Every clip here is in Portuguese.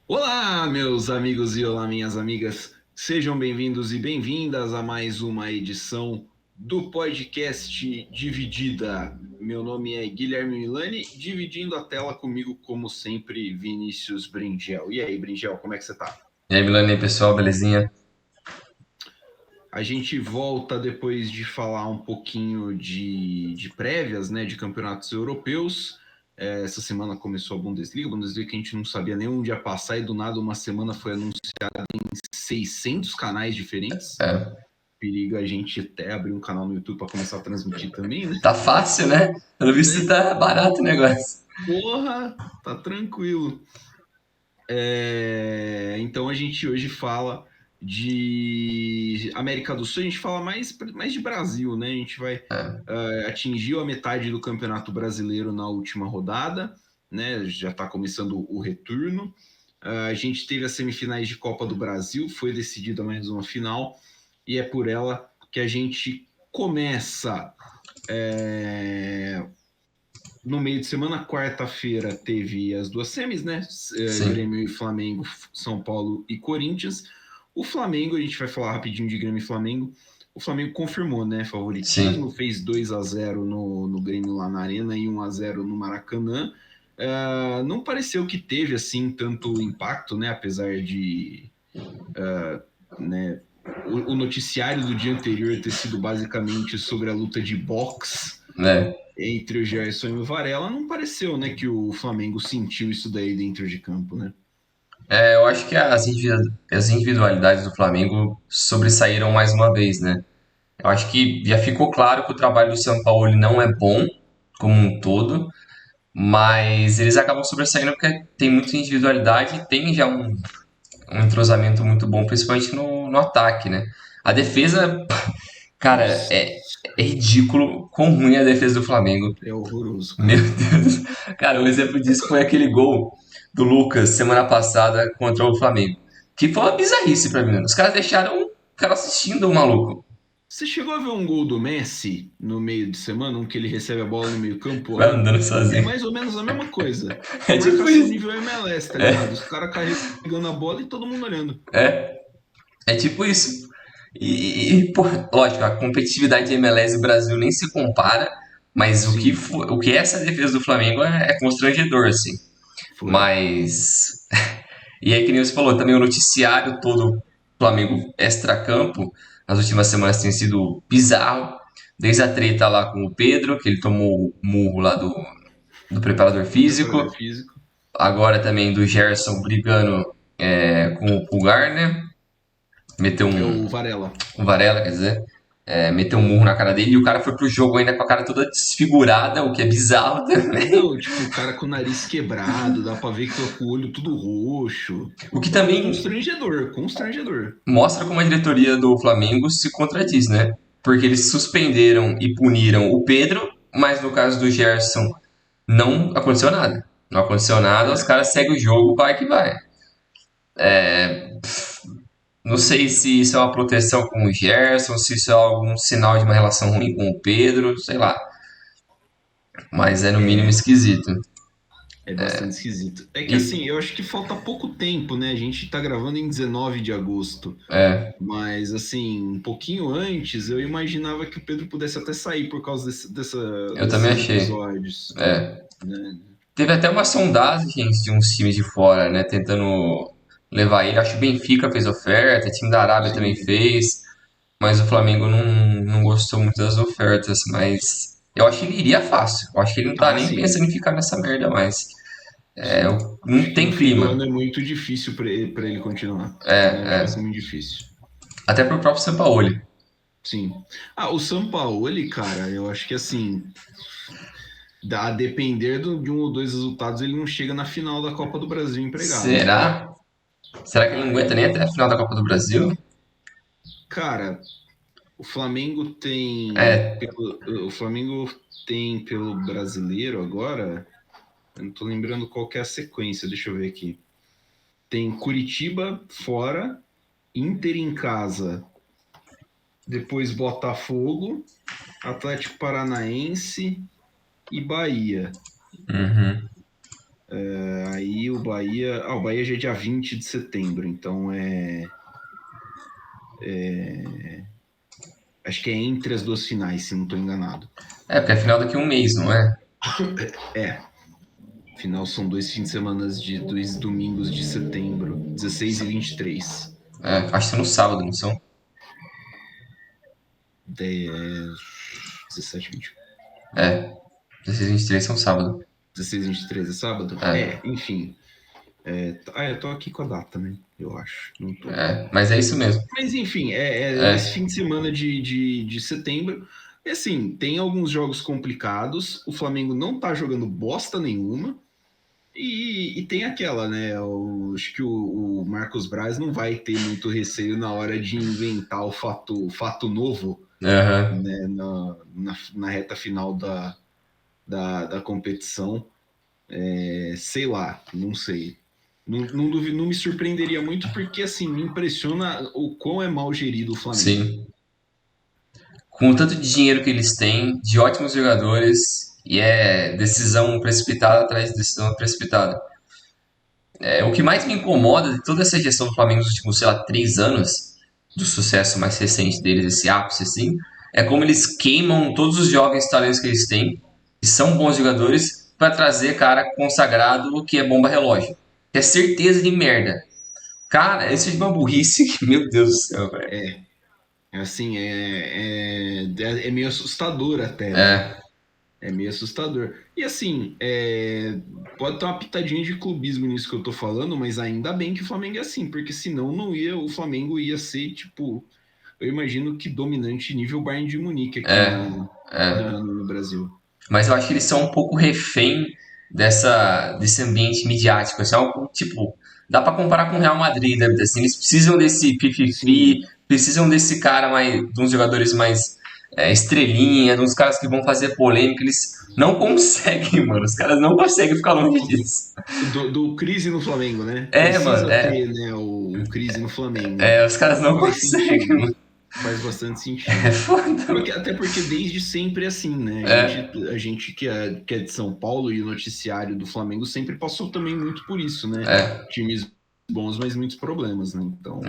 Olá, meus amigos e olá, minhas amigas. Sejam bem-vindos e bem-vindas a mais uma edição do podcast Dividida. Meu nome é Guilherme Milani, dividindo a tela comigo, como sempre, Vinícius Bringel. E aí, Bringel, como é que você tá? E aí, Milani, pessoal, belezinha? A gente volta depois de falar um pouquinho de prévias, né, de campeonatos europeus. Essa semana começou a Bundesliga que a gente não sabia nem onde ia passar e do nada uma semana foi anunciada em 600 canais diferentes. É, Perigo a gente até abrir um canal no YouTube para começar a transmitir também, né? tá fácil, né? Pelo visto tá barato o negócio. Porra, tá tranquilo. Então a gente hoje fala de América do Sul, a gente fala mais de Brasil, né? A gente vai É, atingiu a metade do Campeonato Brasileiro na última rodada, né? Já está começando o retorno. A gente teve as semifinais de Copa do Brasil, foi decidida mais uma final, e é por ela que a gente começa. É, no meio de semana, quarta-feira, teve as duas semis, né? sim, Grêmio e Flamengo, São Paulo e Corinthians. O Flamengo, a gente vai falar rapidinho de Grêmio e Flamengo. O Flamengo confirmou, né? Favoritismo, sim. fez 2-0 no Grêmio lá na Arena e 1-0 no Maracanã. Não pareceu que teve assim tanto impacto, né? Apesar de né, o noticiário do dia anterior ter sido basicamente sobre a luta de boxe É, entre o Gerson e o Varela, não pareceu, né, que o Flamengo sentiu isso daí dentro de campo, né? eu acho que as individualidades do Flamengo sobressaíram mais uma vez, né? Eu acho que já ficou claro que o trabalho do São Paulo ele não é bom como um todo, mas eles acabam sobressaindo porque tem muita individualidade e tem já um entrosamento muito bom, principalmente no ataque, né? A defesa, cara, Nossa, é ridículo quão ruim é a defesa do Flamengo. é horroroso, Meu cara. Deus. Cara, um exemplo disso foi aquele gol do Lucas semana passada contra o Flamengo. Que foi uma bizarrice pra mim. Os caras deixaram o cara assistindo o maluco. Você chegou a ver um gol do Messi no meio de semana, um que ele recebe a bola no meio campo? Vai andando É sozinho. mais ou menos a mesma coisa. É É tipo marcação isso. nível MLS, tá ligado? É, Os caras carregando a bola e todo mundo olhando. é, é tipo isso. Pô, lógico, a competitividade de MLS e Brasil nem se compara, mas Sim, o que é essa defesa do Flamengo é constrangedor, assim. foi. Mas. E aí, que nem você falou, também o noticiário todo Flamengo extracampo nas últimas semanas tem sido bizarro. Desde a treta lá com o Pedro, que ele tomou o murro lá do preparador Do preparador físico. físico. Agora também do Gerson brigando com o Pulgar, né? Meteu É o Varela. um Varela, quer dizer. Meteu um murro na cara dele e o cara foi pro jogo ainda com a cara toda desfigurada, o que é bizarro também. Não, tipo, o cara com o nariz quebrado, dá pra ver que tá com o olho tudo roxo. O que também Constrangedor, constrangedor. mostra como a diretoria do Flamengo se contradiz, né? Porque eles suspenderam e puniram o Pedro, mas no caso do Gerson não aconteceu nada. Não aconteceu nada, os É, caras seguem o jogo, vai que vai. Não sei se isso é uma proteção com o Gerson, se isso é algum sinal de uma relação ruim com o Pedro, sei lá. Mas é no mínimo é, esquisito. é bastante esquisito. É que E assim, eu acho que falta pouco tempo, né? A gente tá gravando em 19 de agosto. é, Mas assim, um pouquinho antes, eu imaginava que o Pedro pudesse até sair por causa eu também desses achei. episódios, É. né? Teve até uma sondagem, gente, de uns times de fora, né? Tentando levar ele. Acho que o Benfica fez oferta, o time da Arábia também Sim. fez, mas o Flamengo não gostou muito das ofertas. Mas eu acho que ele iria fácil. Eu acho que ele não tá Ah, nem sim, pensando em ficar nessa merda mais. sim. Não Acho que no tem fim do clima. ano é muito difícil para ele continuar. Né? Acho que vai ser muito difícil. Até pro próprio Sampaoli. Sim. Ah, o Sampaoli, cara, eu acho que assim, a depender de um ou dois resultados, ele não chega na final da Copa do Brasil empregado, hein? Será? Será que ele não Ah, aguenta nem até a final da Copa do Brasil? cara, o Flamengo tem É, o Flamengo tem pelo brasileiro agora, eu não tô lembrando qual que é a sequência, deixa eu ver aqui. Tem Curitiba fora, Inter em casa, depois Botafogo, Atlético Paranaense e Bahia. Aí o Bahia... o Bahia já é dia 20 de setembro, então acho que é entre as duas finais, se não estou enganado. Porque é final daqui a um mês, não é? Final são 2 fins de semana de 2 domingos de setembro, 16 e 23. Acho que são no sábado, não são? 17, 20. 16 e 23 são sábado. 16 e 23 é sábado? Enfim. Eu tô aqui com a data, né? Eu acho. Não tô. Mas é isso mesmo. Mas enfim, nesse fim de semana de setembro. E assim, tem alguns jogos complicados. O Flamengo não tá jogando bosta nenhuma. E tem aquela, né? Acho que o Marcos Braz não vai ter muito receio na hora de inventar o fato novo, né, na reta final da competição. Sei lá, não sei. Não me surpreenderia muito, porque assim, me impressiona o quão é mal gerido o Flamengo. Sim. Com o tanto de dinheiro que eles têm, de ótimos jogadores, e é decisão precipitada atrás de decisão precipitada. O que mais me incomoda de toda essa gestão do Flamengo nos últimos, sei lá, 3 anos, do sucesso mais recente deles, esse ápice assim, é como eles queimam todos os jovens talentos que eles têm, que são bons jogadores, para trazer cara consagrado que é bomba relógio. Que é certeza de merda. Cara, isso é de uma burrice que, meu Deus do céu, velho. Assim, é meio assustador até, né? É meio assustador. E assim, pode ter uma pitadinha de clubismo nisso que eu tô falando, mas ainda bem que o Flamengo é assim, porque senão o Flamengo ia ser, tipo, eu imagino que dominante nível Bayern de Munique aqui no Brasil. Mas eu acho que eles são um pouco refém desse ambiente midiático. Assim, algo, tipo, dá pra comparar com o Real Madrid, né? Assim, eles precisam desse pififi, Sim, precisam desse cara mais, de uns jogadores mais estrelinha, de uns caras que vão fazer polêmica. Eles não conseguem, mano. Os caras não conseguem ficar longe disso. do crise no Flamengo, né? Precisa ter, né, o crise no Flamengo. Os caras não Faz conseguem, sentido. mano. Faz bastante É sentido. foda. Até porque desde sempre é assim, né? A gente que é de São Paulo e o noticiário do Flamengo sempre passou também muito por isso, né? Times bons, mas muitos problemas, né? Então,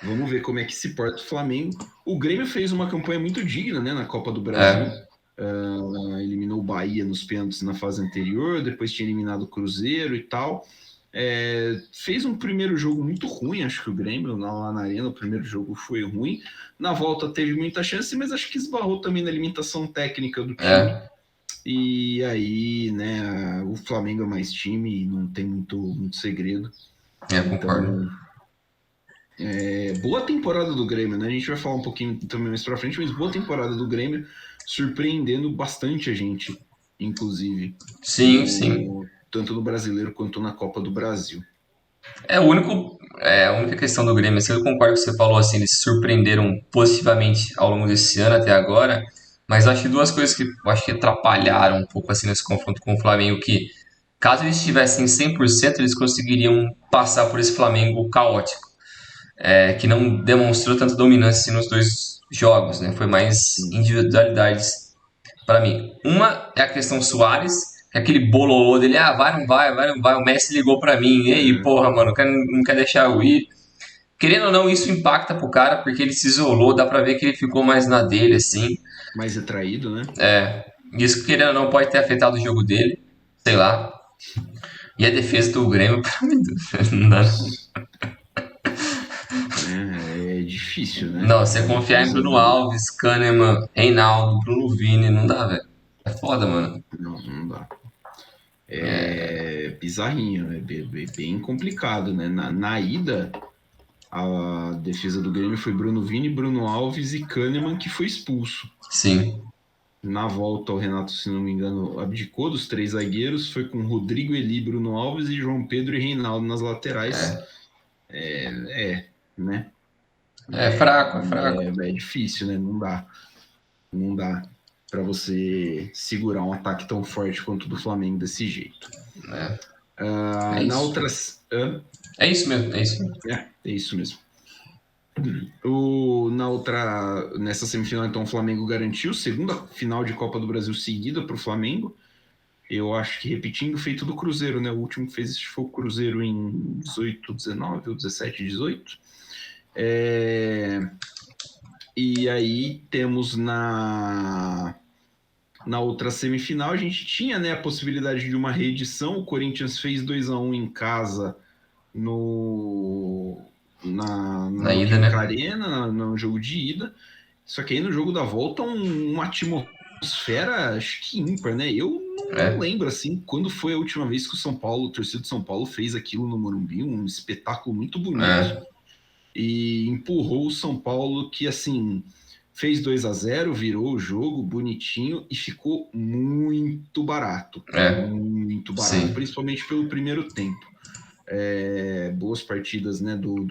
vamos ver como é que se porta o Flamengo. O Grêmio fez uma campanha muito digna, né, na Copa do Brasil. Eliminou o Bahia nos pênaltis na fase anterior, depois tinha eliminado o Cruzeiro e tal. Fez um primeiro jogo muito ruim, acho que o Grêmio lá na Arena, o primeiro jogo foi ruim. Na volta teve muita chance, mas acho que esbarrou também na limitação técnica do time. E aí, né, o Flamengo é mais time e não tem muito segredo. Concordo. Boa temporada do Grêmio, né? A gente vai falar um pouquinho também mais pra frente, mas boa temporada do Grêmio, surpreendendo bastante a gente, inclusive. Sim. Tanto no Brasileiro quanto na Copa do Brasil. A única questão do Grêmio, assim, eu concordo com o que você falou, assim, eles se surpreenderam positivamente ao longo desse ano até agora, mas eu acho que duas coisas que eu acho que atrapalharam um pouco assim nesse confronto com o Flamengo, que caso eles estivessem 100%, eles conseguiriam passar por esse Flamengo caótico, que não demonstrou tanta dominância assim, nos dois jogos, né? Foi mais individualidades para mim. Uma é a questão Suárez, que é aquele bololô dele, vai, não vai. O Messi ligou para mim, e aí, porra, mano, não quer deixar eu ir. Querendo ou não, isso impacta pro cara, porque ele se isolou, dá pra ver que ele ficou mais na dele, assim. Mais retraído, né? Isso, querendo ou não, pode ter afetado o jogo dele, sei lá. E a defesa do Grêmio, pra mim, não dá. É difícil, né? Não, você confiar em Bruno Alves, Kahneman, Reinaldo, Bruno Vini, não dá, velho. É foda, mano. Não dá. É bizarrinho, é bem complicado, né? Na ida, a defesa do Grêmio foi Bruno Vini, Bruno Alves e Kahneman, que foi expulso. Sim. Na volta, o Renato, se não me engano, abdicou dos 3 zagueiros, foi com Rodrigo, Eli, Bruno Alves e João Pedro e Reinaldo nas laterais. Né? É fraco. É difícil, né? Não dá para você segurar um ataque tão forte quanto o do Flamengo desse jeito. Na outras... É isso mesmo. É isso mesmo. Nessa semifinal, então, o Flamengo garantiu segunda final de Copa do Brasil seguida para o Flamengo. Eu acho que repetindo o feito do Cruzeiro, né? O último que fez isso foi o Cruzeiro em 18, 19 ou 17, 18. E aí temos na outra semifinal, a gente tinha, né, a possibilidade de uma reedição. O Corinthians fez 2-1 em casa na Na ida, né? Neoquímica Arena, no jogo de ida. Só que aí no jogo da volta, uma atmosfera, acho que ímpar, né? Eu não É, lembro, assim, quando foi a última vez que o torcedor de São Paulo fez aquilo no Morumbi, um espetáculo muito bonito. é, E empurrou o São Paulo, que, assim, fez 2-0, virou o jogo bonitinho e ficou muito barato, muito barato, sim, principalmente pelo primeiro tempo. Boas partidas, né, do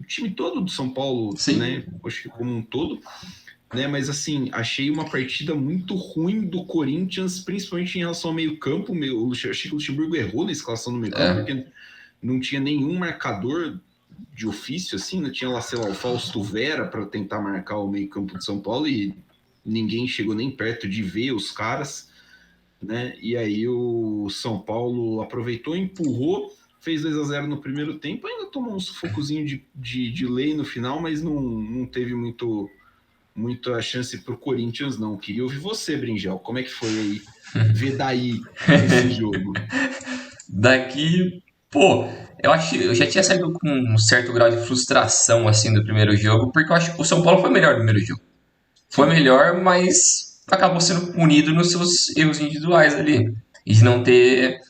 time todo do São Paulo, sim, né, acho que como um todo, né, mas assim, achei uma partida muito ruim do Corinthians, principalmente em relação ao meio campo. Achei que o Luxemburgo errou na escalação do meio campo, é, porque não tinha nenhum marcador de ofício, assim, não tinha lá, sei lá, o Fausto Vera para tentar marcar o meio campo de São Paulo, e ninguém chegou nem perto de ver os caras, né? E aí o São Paulo aproveitou, empurrou, fez 2-0 no primeiro tempo, ainda tomou um sufocozinho de lei no final, mas não teve muita chance para o Corinthians, não. Queria ouvir você, Brinjal, como é que foi aí ver daí esse jogo? daqui, pô, eu acho que eu já tinha saído com um certo grau de frustração assim do primeiro jogo, porque eu acho que o São Paulo foi melhor no primeiro jogo. Foi Sim. melhor, mas acabou sendo punido nos seus erros individuais ali e de não ter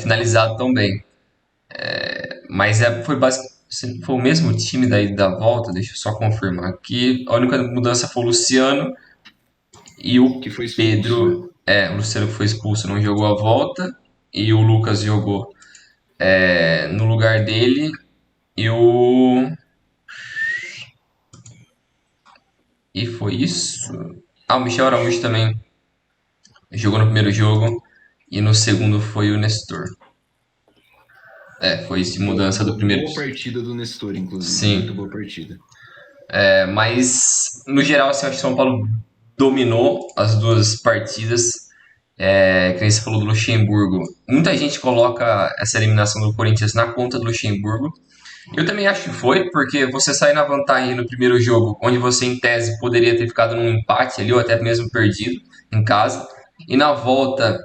finalizado tão bem. Mas foi o mesmo time daí da volta, deixa eu só confirmar aqui. A única mudança foi o Luciano e o Que foi expulso, né? Pedro. O Luciano foi expulso, não jogou a volta. E o Lucas jogou no lugar dele. E o. E foi isso. Ah, o Michel Araújo também jogou no primeiro jogo. E no segundo foi o Nestor. Foi isso de mudança do primeiro. Boa partida do Nestor, inclusive. Muito Sim. boa partida. Mas no geral, assim, eu acho que o São Paulo dominou as duas partidas. Que nem você falou do Luxemburgo. Muita gente coloca essa eliminação do Corinthians na conta do Luxemburgo. Eu também acho que foi, porque você sai na vantagem no primeiro jogo, onde você, em tese, poderia ter ficado num empate ali, ou até mesmo perdido em casa. E na volta,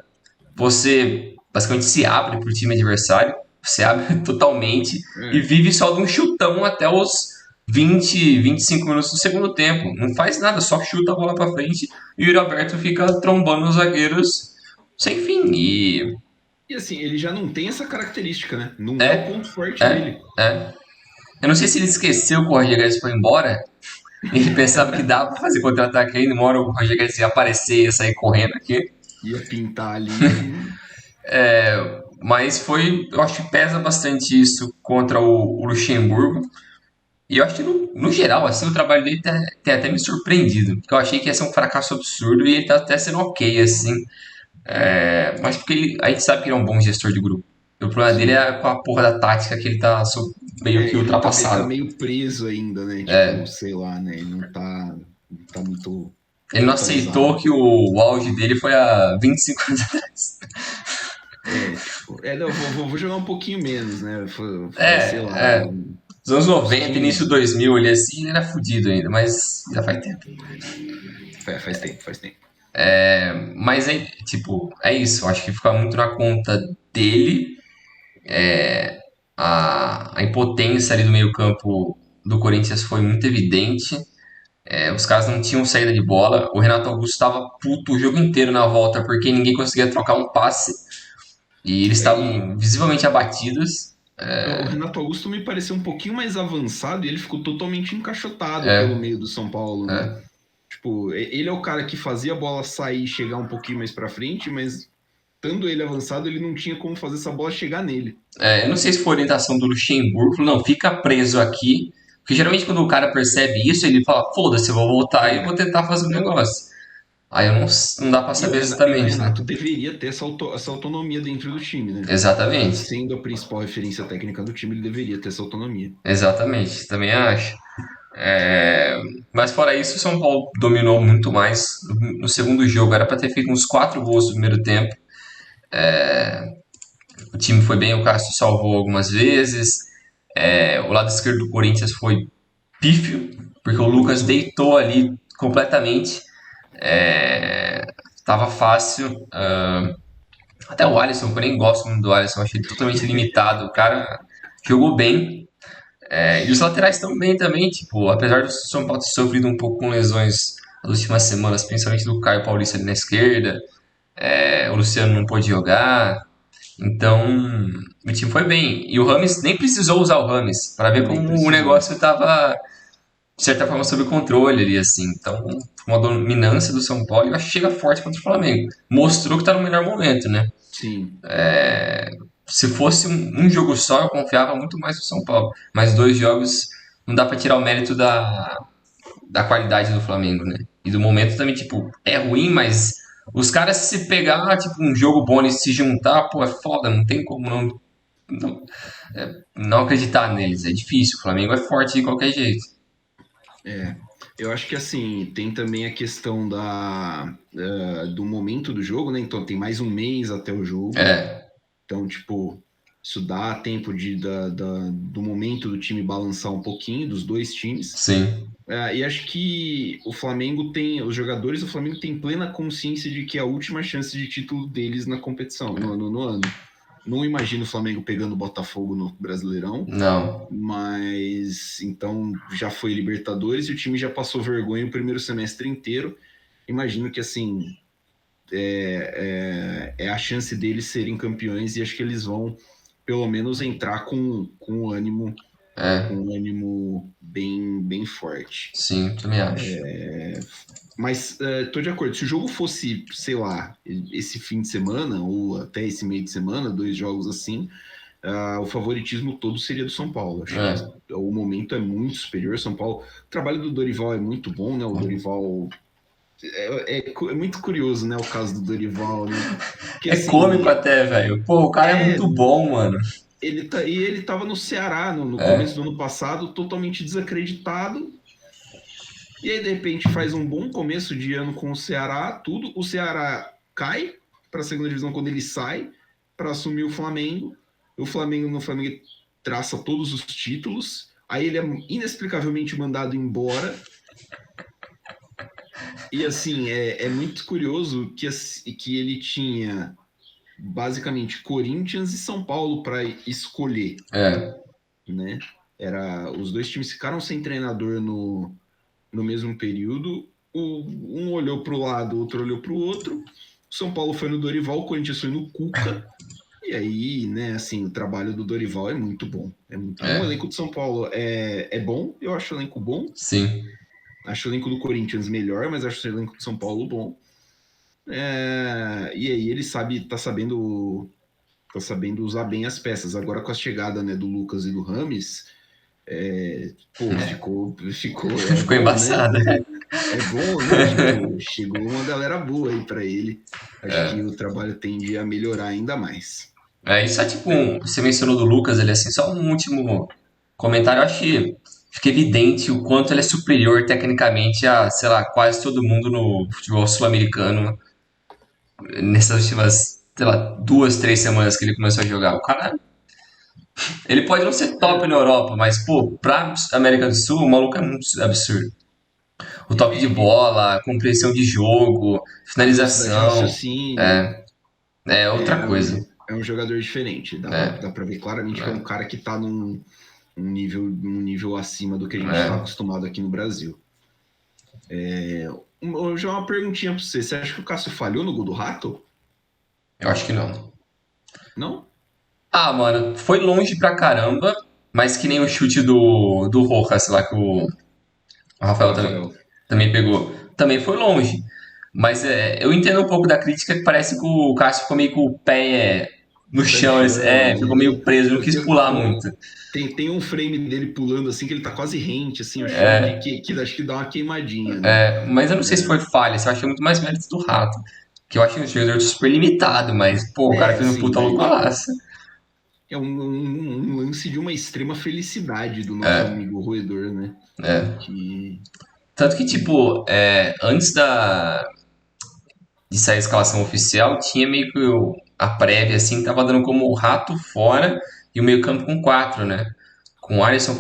você basicamente se abre para o time adversário, você abre totalmente e É. vive só de um chutão até os 20, 25 minutos do segundo tempo. Não faz nada, só chuta a bola para frente e o Yuri Alberto fica trombando os zagueiros sem fim. E assim, ele já não tem essa característica, né? Não é o É, ponto forte é, dele. é. Eu não sei se ele esqueceu que o Roger Guedes foi embora. E ele pensava que dava pra fazer contra-ataque ainda. Uma hora o Roger Guedes ia aparecer, ia sair correndo aqui. Ia pintar ali. Mas eu acho que pesa bastante isso contra o Luxemburgo. E eu acho que no geral, assim, o trabalho dele tem até me surpreendido. Porque eu achei que ia ser um fracasso absurdo e ele tá até sendo ok, assim. Mas porque a gente sabe que ele é um bom gestor de grupo. O problema dele Sim. é com a porra da tática que ele tá meio que Ele tá ultrapassado. meio preso ainda, né? Tipo, sei lá, né? Ele não tá muito Ele não aceitou atualizado. que o auge dele foi há 25 anos atrás. Tipo, não, vou jogar um pouquinho menos, né? Faz, sei lá, É. Nos anos uns 90, início 15. 2000, ele assim, ele era fudido ainda, mas já faz tempo. Faz tempo, faz tempo. Mas é, tipo, é isso. Eu acho que fica muito na conta dele. A impotência ali do meio-campo do Corinthians foi muito evidente. Os caras não tinham saída de bola. O Renato Augusto estava puto o jogo inteiro na volta porque ninguém conseguia trocar um passe. E eles E estavam visivelmente abatidos. o Renato Augusto me pareceu um pouquinho mais avançado e ele ficou totalmente encaixotado pelo meio do São Paulo, né? Tipo, ele é o cara que fazia a bola sair e chegar um pouquinho mais pra frente, mas estando ele avançado, ele não tinha como fazer essa bola chegar nele. Eu não sei se foi orientação do Luxemburgo, falou, não, fica preso aqui. Porque geralmente quando o cara percebe isso, ele fala, foda-se, eu vou voltar e vou É. tentar fazer um negócio. Aí eu não dá pra E o, saber Renato, e o exatamente, né? Renato deveria ter essa autonomia dentro do time, né? Ele Exatamente. sendo a principal referência técnica do time, ele deveria ter essa autonomia. Exatamente, também acho. Mas fora isso, o São Paulo dominou muito mais. No segundo jogo era pra ter feito uns 4 gols no primeiro tempo. O time foi bem, o Cássio salvou algumas vezes. O lado esquerdo do Corinthians foi pífio, porque o Lucas deitou ali completamente. Tava fácil. Até o Alisson, que eu nem gosto muito do Alisson, achei ele totalmente limitado. O cara jogou bem. E os laterais estão bem também, tipo, apesar do São Paulo ter sofrido um pouco com lesões nas últimas semanas, principalmente do Caio Paulista ali na esquerda, o Luciano não pôde jogar, então o time foi bem. E o Rames nem precisou usar o Rames, para ver Nem como o precisou. negócio estava, de certa forma, sob controle ali, assim. Então, uma dominância do São Paulo, e eu acho que chega forte contra o Flamengo. Mostrou que está no melhor momento, né? Sim. Se fosse um jogo só, eu confiava muito mais no São Paulo. Mas dois jogos não dá pra tirar o mérito da qualidade do Flamengo, né? E do momento também, tipo, é ruim, mas os caras se pegar, tipo, um jogo bom e se juntar, pô, é foda, não tem como não, não acreditar neles. É difícil, o Flamengo é forte de qualquer jeito. É, eu acho que assim, tem também a questão do momento do jogo, né? Então tem mais um mês até o jogo. É, Então, tipo, isso dá tempo do momento do time balançar um pouquinho, dos dois times. sim, E acho que os jogadores do Flamengo têm plena consciência de que é a última chance de título deles na competição, no ano. Não imagino o Flamengo pegando o Botafogo no Brasileirão, não, mas então já foi Libertadores e o time já passou vergonha o primeiro semestre inteiro. Imagino que assim é a chance deles serem campeões e acho que eles vão pelo menos entrar com é, um ânimo bem, bem forte. sim, também acho. Mas tô de acordo. Se o jogo fosse, sei lá, esse fim de semana ou até esse meio de semana, dois jogos assim, o favoritismo todo seria do São Paulo. Acho que É. o momento é muito superior. São Paulo, o trabalho do Dorival é muito bom, né? O Dorival é muito curioso, né? O caso do Dorival, né? Porque É cômico assim, até, velho. Pô, o cara é é muito bom, mano. ele estava no Ceará no começo É, do ano passado, totalmente desacreditado. E aí, de repente, faz um bom começo de ano com o Ceará, tudo. O Ceará cai para a segunda divisão quando ele sai para assumir o Flamengo. No Flamengo traça todos os títulos. Aí ele é inexplicavelmente mandado embora. E assim, é muito curioso que ele tinha basicamente Corinthians e São Paulo para escolher, é, né? Os dois times ficaram sem treinador no mesmo período. Um olhou para o lado, o outro olhou para o outro. O São Paulo foi no Dorival, o Corinthians foi no Cuca. E aí, né, assim, o trabalho do Dorival é muito bom. É muito bom. O é, elenco do São Paulo é bom, eu acho o elenco bom. sim. Acho o elenco do Corinthians melhor, mas acho o elenco do São Paulo bom. E aí ele tá sabendo usar bem as peças. Agora com a chegada, né, do Lucas e do Rames, pô, é Ficou bom, né? embaçado. É bom, né? Tipo, chegou uma galera boa aí para ele. Acho que o trabalho tende a melhorar ainda mais. É, e só tipo, você mencionou do Lucas, ele assim, só um último comentário, eu acho que fica evidente o quanto ele é superior tecnicamente a, sei lá, quase todo mundo no futebol sul-americano nessas últimas, sei lá, 2, 3 semanas que ele começou a jogar. O cara, ele pode não ser top É, na Europa, mas, pô, pra América do Sul, o maluco é muito absurdo. O toque de bola, a compreensão de jogo, a velocidade de finalização, raciocínio é outra coisa. é um jogador diferente. Dá pra ver claramente que é um cara que tá num nível acima do que a gente está acostumado aqui no Brasil. Já uma perguntinha para você. Você acha que o Cássio falhou no gol do Rato? Eu acho que não. Não? Ah, mano, foi longe pra caramba, mas que nem o chute do Rojas lá que o O Rafael Rafael. também pegou. Também foi longe. Mas eu entendo um pouco da crítica que parece que o Cássio ficou meio com o pé no Pé no chão, chão, ficou meio preso, não quis pular muito. tem um frame dele pulando assim, que ele tá quase rente, assim, o chão, que acho que dá uma queimadinha, né? Mas eu não sei se foi falha, eu acho que é muito mais mérito do Rato. Que eu acho que o jogador super limitado, mas, pô, o cara fez um Assim, puta mas golaço. é um lance de uma extrema felicidade do nosso amigo roedor, né? Que Tanto que, tipo, antes de sair a escalação oficial, tinha meio que a prévia, assim, tava dando como o Rato fora e o meio-campo com quatro, né? Com Alisson,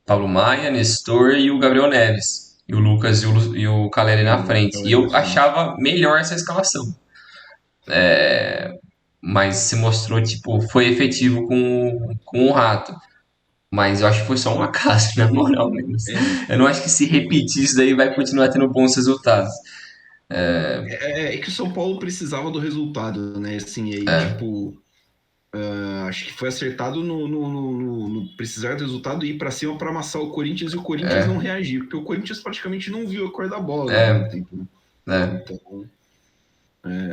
Pablo Maia, Nestor e o Gabriel Neves. E o Lucas e o Caleri E na o frente. E Caleri eu na frente. achava melhor essa escalação. Mas se mostrou, tipo, foi efetivo com o Rato. Mas eu acho que foi só um acaso, na moral mesmo. É, Eu não acho que se repetir isso daí vai continuar tendo bons resultados. é que o São Paulo precisava do resultado, né? Assim, aí, tipo, acho que foi acertado no precisar do resultado e ir pra cima pra amassar o Corinthians e o Corinthians não reagir, porque o Corinthians praticamente não viu a cor da bola no primeiro tempo, né? Né? Então,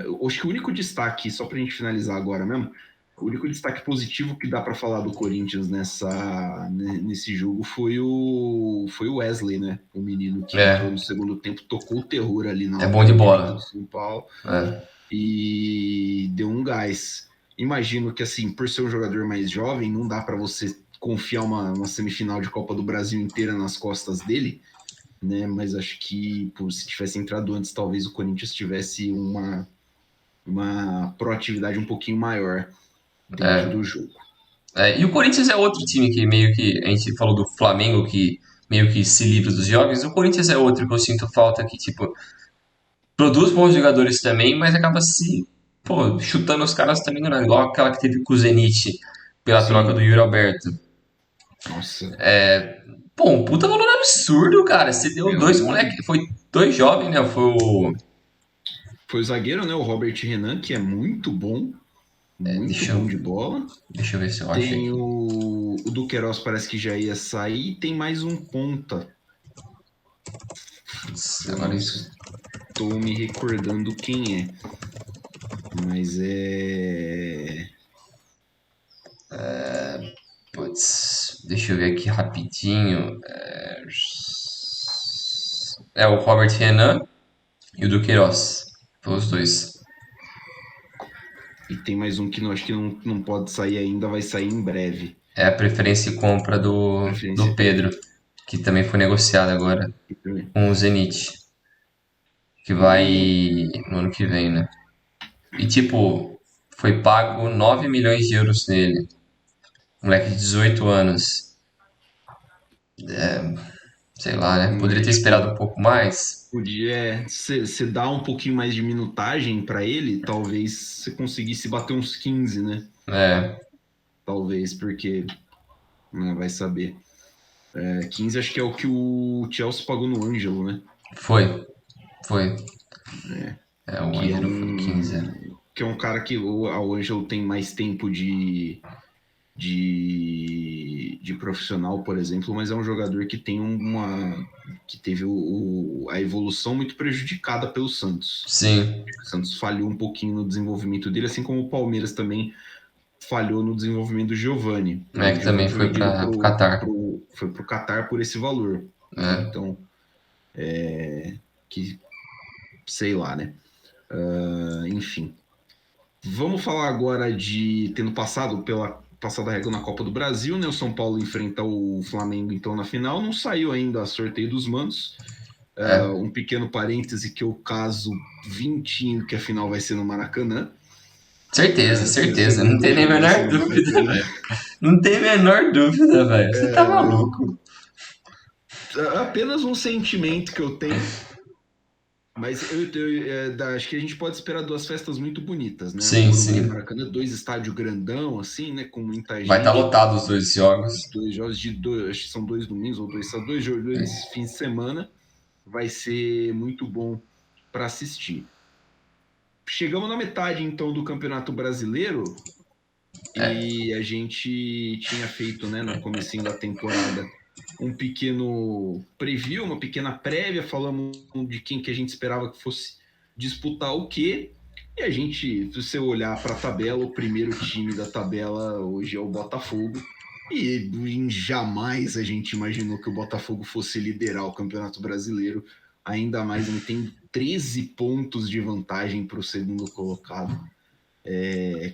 eu acho que o único destaque, só pra gente finalizar agora mesmo, o único destaque positivo que dá pra falar do Corinthians nesse jogo foi o Wesley, né? O menino que entrou É, no segundo tempo, tocou o terror ali na é bom de lateral direita do bola. São Paulo É, e deu um gás. Imagino que, assim, por ser um jogador mais jovem, não dá para você confiar uma semifinal de Copa do Brasil inteira nas costas dele, né? Mas acho que pô, se tivesse entrado antes, talvez o Corinthians tivesse uma proatividade um pouquinho maior dentro do jogo. E o Corinthians é outro time que meio que a gente falou do Flamengo que meio que se livra dos jovens. O Corinthians é outro que eu sinto falta que tipo produz bons jogadores também, mas acaba se pô, chutando os caras também do nada, igual aquela que teve com o Zenit pela troca do Sim, Yuri Alberto. nossa, Pô, um puta valor absurdo, cara. Você deu dois moleques, foi dois jovens, né? Foi o foi o zagueiro, né? O Robert Renan, que é muito deixa eu, bom de bola. deixa eu ver se eu acho Tem aqui. o Duqueiroz, parece que já ia sair. E tem mais um ponta. Putz, Eu agora não isso. estou me recordando quem é. Mas é. Putz, deixa eu ver aqui rapidinho. É o Robert Renan e o Duqueiroz. Foi os dois. E tem mais um que não, acho que não pode sair ainda, vai sair em breve. É a preferência e compra do Preferência. Pedro, que também foi negociado agora com o Zenit, que vai O, no ano que vem, né? E tipo, foi pago 9 milhões de euros nele. Moleque de 18 anos. Sei lá, né? Poderia ter esperado tipo, um pouco mais. podia. Você dar um pouquinho mais de minutagem para ele, talvez você conseguisse bater uns 15, né? É, Talvez, porque né, vai saber. 15 acho que é o que o Chelsea pagou no Ângelo, né? foi, foi. É, É, o que é Ângelo foi 15, um né? que é um cara que o Ângelo tem mais tempo de profissional, por exemplo, mas é um jogador que tem que teve a evolução muito prejudicada pelo Santos. Sim, O Santos falhou um pouquinho no desenvolvimento dele, assim como o Palmeiras também falhou no desenvolvimento do Giovani. E é o que também Giovani foi foi vendido para o Qatar. foi pro Qatar por esse valor. Né? É, Então, que sei lá, né? Enfim. Vamos falar agora de tendo passado a regra na Copa do Brasil, né? O São Paulo enfrenta o Flamengo então na final. Não saiu ainda a sorteio dos manos. é. Um pequeno parêntese que eu caso vintinho que a final vai ser no Maracanã. Certeza, Tenho certeza. Não tem nem a certeza que vai ser menor no dúvida, Maracanã. velho. Não tem a menor dúvida, velho. Você tá maluco? Apenas um sentimento que eu tenho. Mas acho que a gente pode esperar duas festas muito bonitas, né? O Sim, Morumbi e o sim. Maracanã, dois estádios grandão, assim, né? Com muita Vai estar gente. lotado os dois Os jogos. dois jogos de dois, acho que são dois domingos ou dois fins de semana. Vai ser muito bom para assistir. Chegamos na metade, então, do Campeonato Brasileiro e a gente tinha feito, né, no comecinho da temporada, um pequeno preview, uma pequena prévia, falamos de quem que a gente esperava que fosse disputar o quê. E a gente, se você olhar para a tabela, o primeiro time da tabela hoje é o Botafogo. E jamais a gente imaginou que o Botafogo fosse liderar o Campeonato Brasileiro. Ainda mais, ele tem 13 pontos de vantagem para o segundo colocado.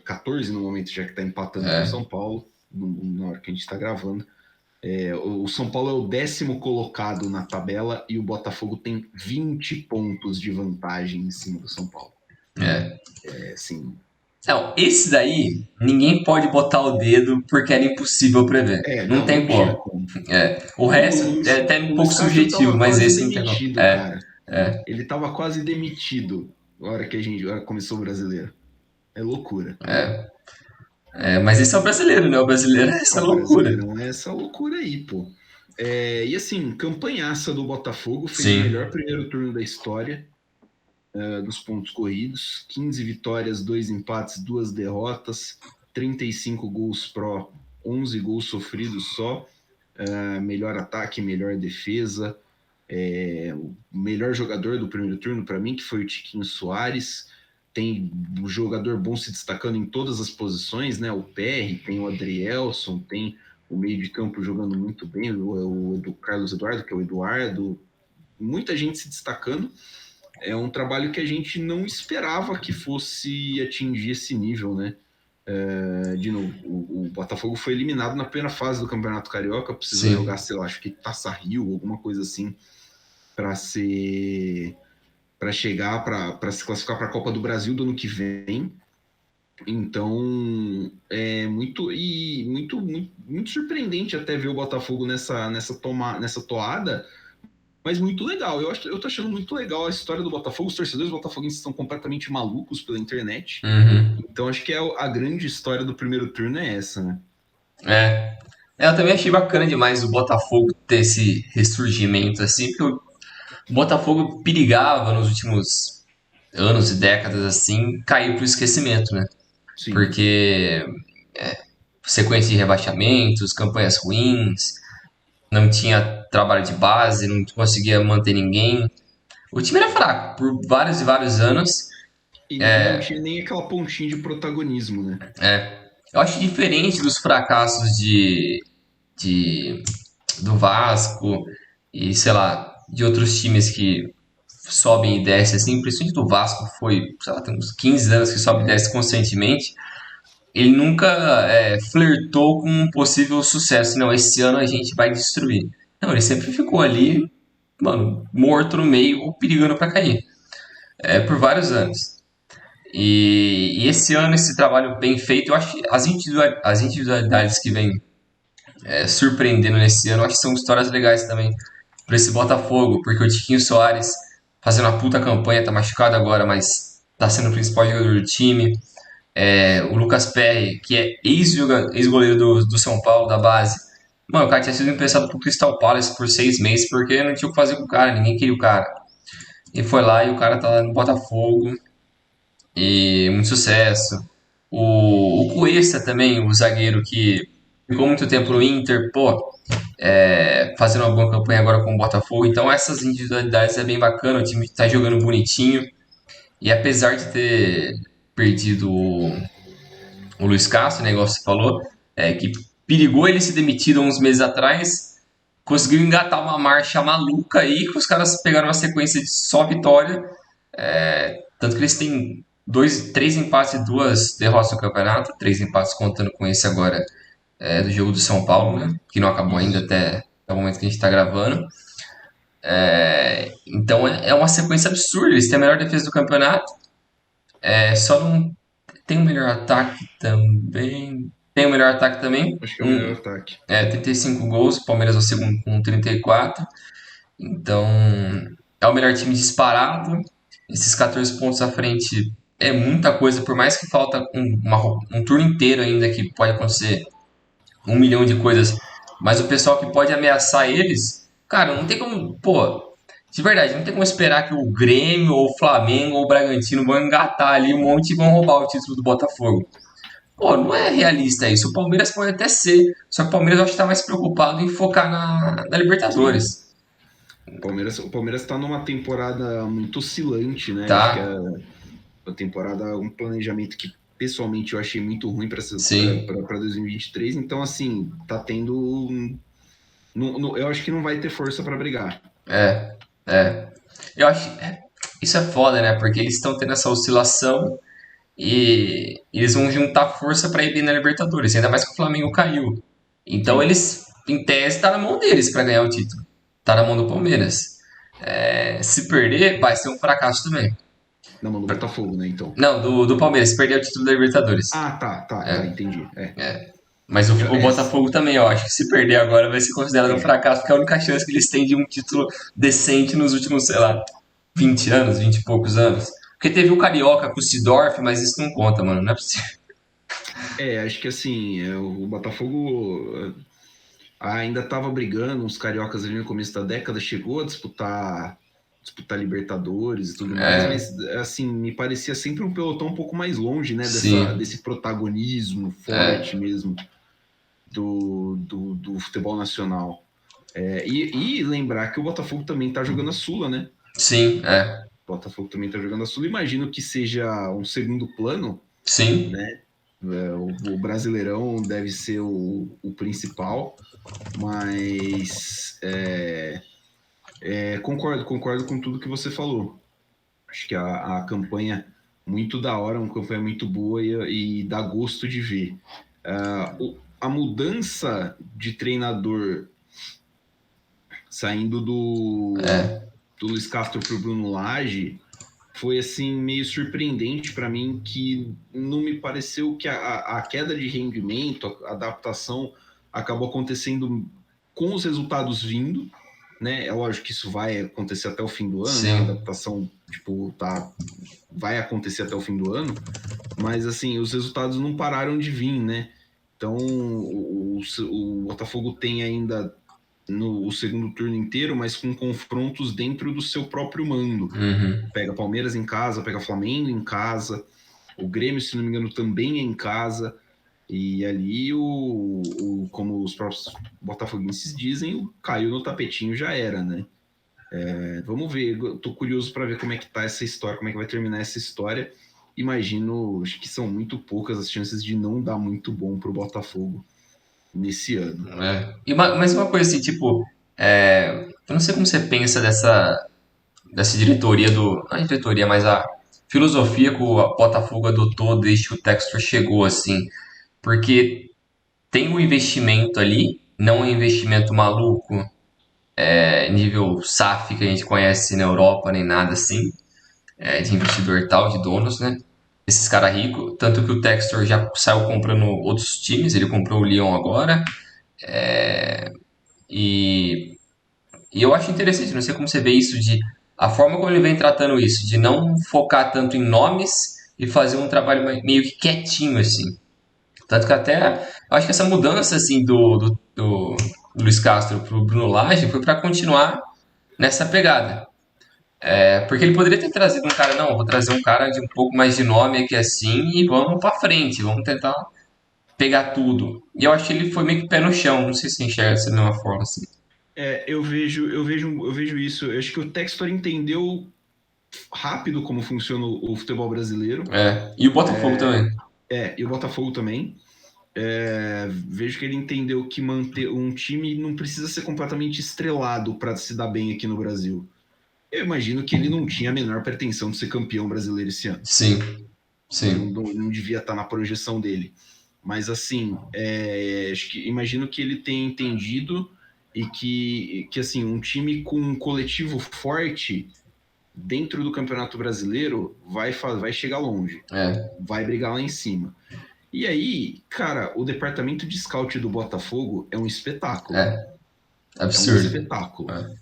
14 no momento, já que está empatando com o São Paulo, na hora que a gente está gravando. O São Paulo é o 10º colocado na tabela e o Botafogo tem 20 pontos de vantagem em cima do São Paulo. É. Assim, Não, esse daí, ninguém pode botar o dedo porque era impossível prever. Não Não tem tinha como. como. É. O O resto é Luiz, até o um pouco Luiz Castro subjetivo, tava mas quase esse não tem como. demitido, cara. É, Ele tava quase demitido na hora que começou o brasileiro. É loucura. mas esse é o brasileiro, né? O brasileiro é essa O loucura. Brasileirão é essa loucura aí, pô. E assim, campanhaça do Botafogo, fez o Sim. melhor primeiro turno da história, dos pontos corridos. 15 vitórias, 2 empates, 2 derrotas, 35 gols pró, 11 gols sofridos só. Melhor ataque, melhor defesa. O melhor jogador do primeiro turno para mim, que foi o Tiquinho Soares. Tem um jogador bom se destacando em todas as posições, né? O PR, tem o Adrielson, tem o meio de campo jogando muito bem, o Carlos Eduardo, que é o Eduardo. Muita gente se destacando. É um trabalho que a gente não esperava que fosse atingir esse nível, né? De novo, o Botafogo foi eliminado na primeira fase do Campeonato Carioca, precisou jogar, Sim. sei lá, acho que Taça Rio, alguma coisa assim, para ser para chegar para se classificar para a Copa do Brasil do ano que vem. Então é muito surpreendente até ver o Botafogo nessa toada, mas muito legal. Eu tô achando muito legal a história do Botafogo. Os torcedores botafoguenses estão completamente malucos pela internet. Uhum. Então acho que a grande história do primeiro turno é essa, né? É. Eu também achei bacana demais o Botafogo ter esse ressurgimento assim, porque o Botafogo perigava nos últimos anos e décadas assim cair pro esquecimento, né? Sim. Porque sequência de rebaixamentos, campanhas ruins, não tinha trabalho de base, não conseguia manter ninguém. O time era fraco por vários e vários anos. E não tinha nem aquela pontinha de protagonismo, né? Eu acho diferente dos fracassos de do Vasco e, sei lá, de outros times que sobem e descem assim, principalmente do Vasco, foi, sei lá, tem uns 15 anos que sobe e desce constantemente. Ele nunca flertou com um possível sucesso. Não, esse ano a gente vai destruir. Não, ele sempre ficou ali, mano, morto no meio ou perigando para cair. Por vários anos. E esse ano, esse trabalho bem feito, eu acho que as individualidades que vêm surpreendendo nesse ano, eu acho que são histórias legais também para esse Botafogo, porque o Tiquinho Soares fazendo uma puta campanha, tá machucado agora, mas tá sendo o principal jogador do time. O Lucas Perry, que é ex-goleiro do São Paulo, da base. Mano, o cara tinha sido emprestado pro Crystal Palace por 6 meses porque não tinha o que fazer com o cara, ninguém queria o cara. E foi lá e o cara tá lá no Botafogo e muito sucesso. O Cuesta também, o zagueiro que ficou muito tempo no Inter, pô, fazendo uma boa campanha agora com o Botafogo. Então essas individualidades é bem bacana, o time tá jogando bonitinho. E apesar de ter perdido o Luiz Castro, né, igual você falou, que perigou ele ser demitido há uns meses atrás, conseguiu engatar uma marcha maluca aí, que os caras pegaram uma sequência de só vitória, tanto que eles têm três empates e duas derrotas no campeonato, três empates contando com esse agora do jogo do São Paulo, né, que não acabou ainda Isso. até o momento que a gente está gravando. Então é uma sequência absurda, eles têm a melhor defesa do campeonato, só não tem o melhor ataque também. Tem o melhor ataque também. Acho que é o melhor ataque. 35 gols. O Palmeiras é o segundo com 34. Então, é o melhor time disparado. Esses 14 pontos à frente é muita coisa. Por mais que falta um turno inteiro ainda que pode acontecer 1 milhão de coisas. Mas o pessoal que pode ameaçar eles, cara, não tem como. Pô, de verdade, não tem como esperar que o Grêmio, ou o Flamengo, ou o Bragantino vão engatar ali um monte e vão roubar o título do Botafogo. Pô, não é realista isso. O Palmeiras pode até ser. Só que o Palmeiras eu acho que tá mais preocupado em focar na Sim. Libertadores. O Palmeiras tá numa temporada muito oscilante, né? Acho que Tá? a temporada, um planejamento que pessoalmente eu achei muito ruim para Sim. 2023. Então, assim, tá tendo. Eu acho que não vai ter força para brigar. É. É. Eu acho. Isso é foda, né? Porque eles estão tendo essa oscilação e eles vão juntar força pra ir bem na Libertadores. Ainda mais que o Flamengo caiu. Então Sim. eles, em tese, tá na mão deles pra ganhar o título. Tá na mão do Palmeiras. Se perder, vai ser um fracasso também. Na mão do Botafogo, né, então. Não, do Palmeiras, perdeu o título da Libertadores. Ah, tá, É, entendi. é. Mas o É, Botafogo também, eu acho que se perder agora vai ser considerado um é, fracasso, porque é a única chance que eles têm de um título decente nos últimos, sei lá, 20 anos, 20 e poucos anos. Porque teve o Carioca com o Sidorf, mas isso não conta, mano, não é possível. acho que assim, o Botafogo ainda estava brigando, uns cariocas ali no começo da década, chegou a disputar Libertadores e tudo mais, É, mas assim, me parecia sempre um pelotão um pouco mais longe, né, sim, desse protagonismo forte é, mesmo do futebol nacional. E lembrar que o Botafogo também está jogando a Sula, né? sim, é, O Botafogo também está jogando a Sula. Imagino que seja um segundo plano, sim, né? O Brasileirão deve ser o principal, mas concordo com tudo que você falou. Acho que a campanha muito da hora, uma campanha muito boa e dá gosto de ver. A mudança de treinador saindo do Luiz Castro para o Bruno Lage foi assim meio surpreendente para mim, que não me pareceu que a queda de rendimento, a adaptação acabou acontecendo com os resultados vindo, né? É lógico que isso vai acontecer até o fim do ano, né? A sim. adaptação, tipo, vai acontecer até o fim do ano, mas assim, os resultados não pararam de vir, né? Então, o Botafogo tem ainda no o segundo turno inteiro, mas com confrontos dentro do seu próprio mando. Uhum. Pega Palmeiras em casa, pega Flamengo em casa, o Grêmio, se não me engano, também é em casa. E ali, como os próprios botafoguenses dizem, caiu no tapetinho, já era, né? Vamos ver, tô curioso para ver como é que tá essa história, como é que vai terminar essa história. Imagino, acho que são muito poucas as chances de não dar muito bom pro Botafogo nesse ano. É. Mas uma coisa assim, tipo, eu não sei como você pensa dessa diretoria do. Não é diretoria, mas a filosofia que o Botafogo adotou desde que o Textor chegou, assim. Porque tem um investimento ali, não é um investimento maluco, nível SAF que a gente conhece na Europa, nem nada assim, de investidor tal, de donos, né? Esses caras ricos. Tanto que o Textor já saiu comprando outros times, ele comprou o Lyon agora. E E eu acho interessante, não sei como você vê isso de a forma como ele vem tratando isso, de não focar tanto em nomes e fazer um trabalho meio que quietinho assim. Tanto que até eu acho que essa mudança assim do Luiz Castro pro Bruno Lage foi para continuar nessa pegada. Porque ele poderia ter trazido um cara, não, vou trazer um cara de um pouco mais de nome aqui assim e vamos para frente, vamos tentar pegar tudo. E eu acho que ele foi meio que pé no chão, não sei se você enxerga dessa mesma forma assim. Eu vejo isso. Eu acho que o Textor entendeu rápido como funciona o futebol brasileiro. E o Botafogo também. E o Botafogo também. Vejo que ele entendeu que manter um time não precisa ser completamente estrelado para se dar bem aqui no Brasil. Eu imagino que ele não tinha a menor pretensão de ser campeão brasileiro esse ano. Sim, Não, sim. não, não devia estar na projeção dele. Mas assim, acho que imagino que ele tenha entendido e que assim, um time com um coletivo forte dentro do Campeonato Brasileiro vai chegar longe, É, vai brigar lá em cima. E aí, cara, o departamento de scout do Botafogo é um espetáculo. é, É um absurdo. espetáculo. É.